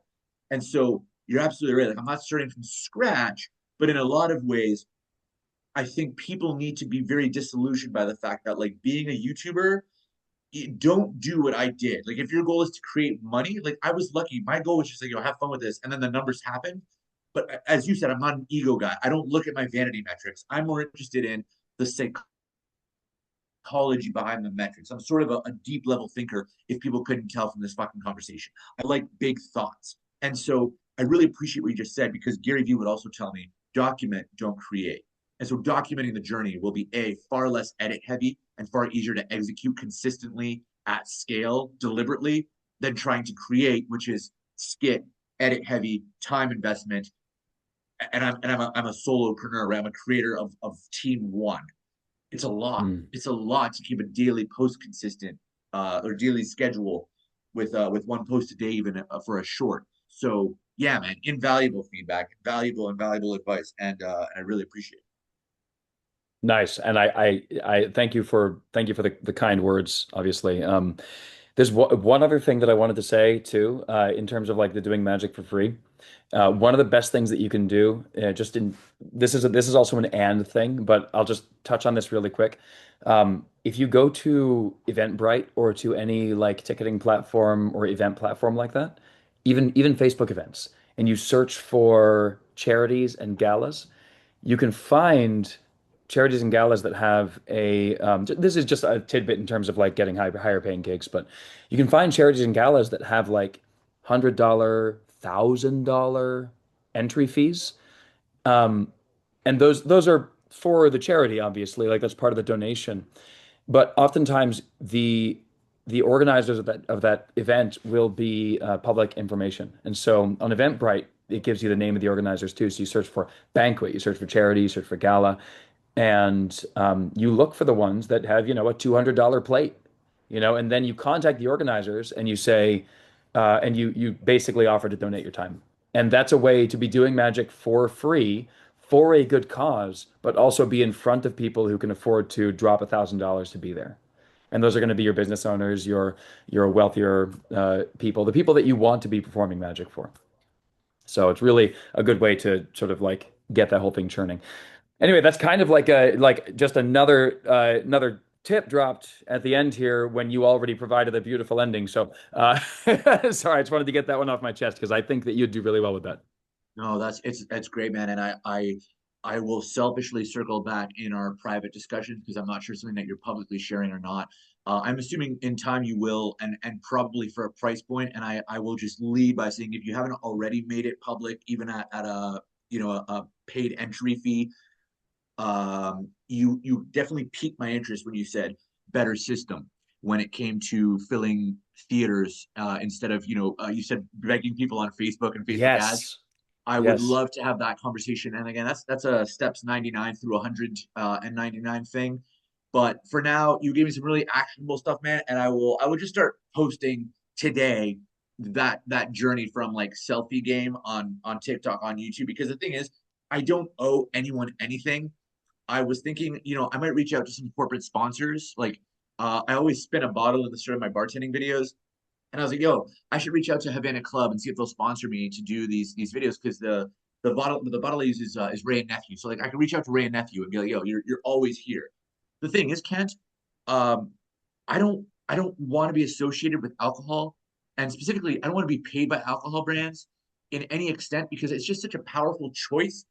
And so you're absolutely right. Like I'm not starting from scratch, but in a lot of ways, I think people need to be very disillusioned by the fact that like being a YouTuber, don't do what I did. Like if your goal is to create money, like I was lucky. My goal was just like, have fun with this. And then the numbers happen. But as you said, I'm not an ego guy. I don't look at my vanity metrics. I'm more interested in the psychology behind the metrics. I'm sort of a deep level thinker, if people couldn't tell from this fucking conversation. I like big thoughts. And so I really appreciate what you just said, because Gary Vee would also tell me, document, don't create. And so documenting the journey will be far less edit heavy and far easier to execute consistently at scale, deliberately, than trying to create, which is skit, edit heavy, time investment. And I'm a solopreneur, right? I'm a creator of team one. It's a lot. Mm. It's a lot to keep a daily post consistent, or daily schedule with one post a day, even for a short. So yeah, man, invaluable feedback, invaluable advice, and I really appreciate it. Nice. And I thank you for the kind words, obviously. There's one other thing that I wanted to say too, in terms of like the doing magic for free. One of the best things that you can do, just in this is also an and thing, but I'll just touch on this really quick. If you go to Eventbrite or to any like ticketing platform or event platform like that, even Facebook events, and you search for charities and galas, you can find charities and galas that have this is just a tidbit in terms of like getting higher paying gigs, but you can find charities and galas that have like $100, $1,000 entry fees. Um, and those are for the charity, obviously, like that's part of the donation. But oftentimes the organizers of that event will be public information. And so on Eventbrite, it gives you the name of the organizers too. So you search for banquet, you search for charity, you search for gala, and you look for the ones that have, a $200 plate, and then you contact the organizers and you say, and you basically offer to donate your time. And that's a way to be doing magic for free for a good cause, but also be in front of people who can afford to drop $1,000 to be there. And those are going to be your business owners, your wealthier people, the people that you want to be performing magic for. So it's really a good way to sort of like get that whole thing churning. Anyway, that's kind of like just another tip dropped at the end here when you already provided a beautiful ending. So sorry, I just wanted to get that one off my chest because I think that you'd do really well with that. No, that's great, man. And I will selfishly circle back in our private discussions, because I'm not sure something that you're publicly sharing or not. I'm assuming in time you will, and probably for a price point. And I will just lead by saying, if you haven't already made it public, even at a a paid entry fee, you definitely piqued my interest when you said better system when it came to filling theaters, instead of you said begging people on Facebook and Facebook ads. Yes. I would Yes. love to have that conversation. And again, that's a steps 99 through 199 thing. But for now, you gave me some really actionable stuff, man. And I will just start posting today that journey from like selfie game on TikTok, on YouTube. Because the thing is, I don't owe anyone anything. I was thinking, I might reach out to some corporate sponsors. Like, I always spin a bottle at the start of my bartending videos. And I was like, yo, I should reach out to Havana Club and see if they'll sponsor me to do these videos, because the bottle I use is Ray and Nephew. So like I can reach out to Ray and Nephew and be like, yo, you're always here. The thing is, Kent, um, I don't want to be associated with alcohol, and specifically, I don't want to be paid by alcohol brands in any extent, because it's just such a powerful choice.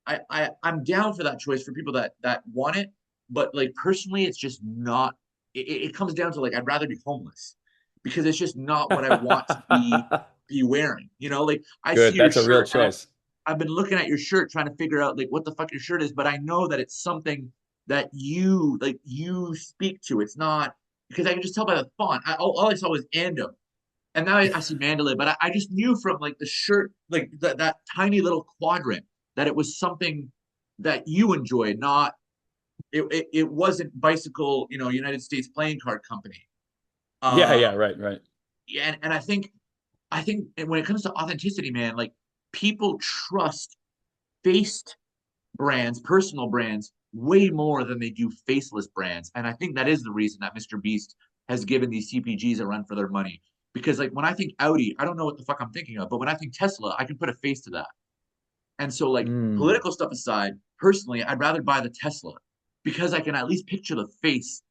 I'm down for that choice for people that want it, but like personally, it's just not it comes down to like I'd rather be homeless because it's just not what I want to be wearing. You know, like I see Good. your That's a real shirt and choice. I've been looking at your shirt trying to figure out like what the fuck your shirt is, but I know that it's something that you speak to. It's not because I can just tell by the font. All I saw was Ando, and now I see Mandalay, but I just knew from like the shirt, like that tiny little quadrant, that it was something that you enjoyed, not it wasn't bicycle, United States Playing Card Company. Yeah, Uh, yeah, right, right. yeah, and I think when it comes to authenticity, man, like people trust faced brands, personal brands, way more than they do faceless brands. And I think that is the reason that Mr. Beast has given these CPGs a run for their money. Because like when I think Audi, I don't know what the fuck I'm thinking of, but when I think Tesla, I can put a face to that. And so like Mm, political stuff aside, personally, I'd rather buy the Tesla because I can at least picture the face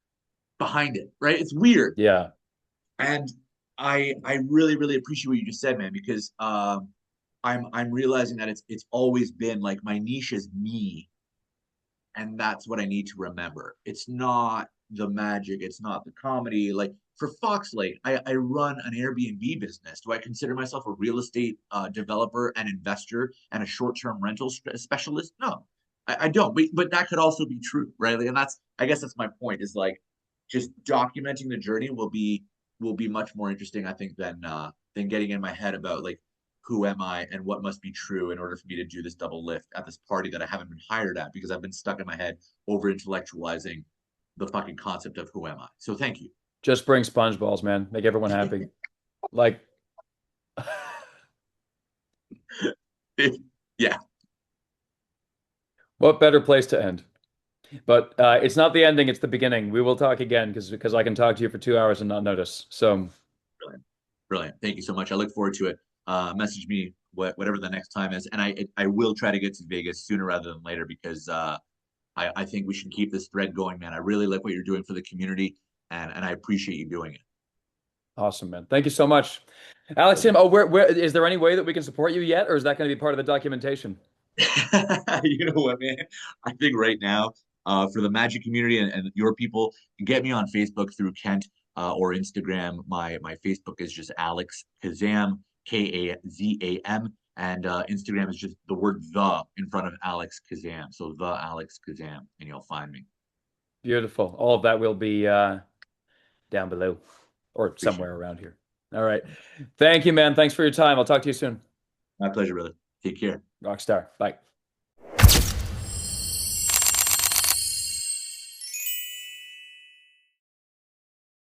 behind it, right? It's weird. yeah. And I really, really appreciate what you just said, man, because I'm realizing that it's always been like my niche is me, and that's what I need to remember. It's not the magic, it's not the comedy. Like for Fox Lake, I run an Airbnb business. Do I consider myself a real estate developer and investor and a short-term rental specialist? No, I don't. But that could also be true, right? Like, and that's I guess that's my point. Is like just documenting the journey will be much more interesting, I think, than getting in my head about like who am I and what must be true in order for me to do this double lift at this party that I haven't been hired at because I've been stuck in my head over intellectualizing the fucking concept of who am I. So thank you. Just bring sponge balls, man. Make everyone happy. Like, Yeah. what better place to end? But it's not the ending, it's the beginning. We will talk again because I can talk to you for 2 hours and not notice. So, Brilliant. Brilliant. Thank you so much. I look forward to it. Message me whatever the next time is. And I will try to get to Vegas sooner rather than later because I think we should keep this thread going, man. I really like what you're doing for the community and I appreciate you doing it. awesome, man. Thank you so much. Alex, Tim, Pleasure. oh, where is there any way that we can support you yet, or is that going to be part of the documentation? You know what, man? I think right now, for the Magic community and your people, get me on Facebook through Kent or Instagram. My Facebook is just Alex Kazam, Kazam, and Instagram is just the word the in front of Alex Kazam. So the Alex Kazam, and you'll find me. Beautiful. All of that will be down below or Appreciate somewhere it. around here. All right. Thank you, man. Thanks for your time. I'll talk to you soon. My pleasure, brother. Take care. Rockstar. Bye.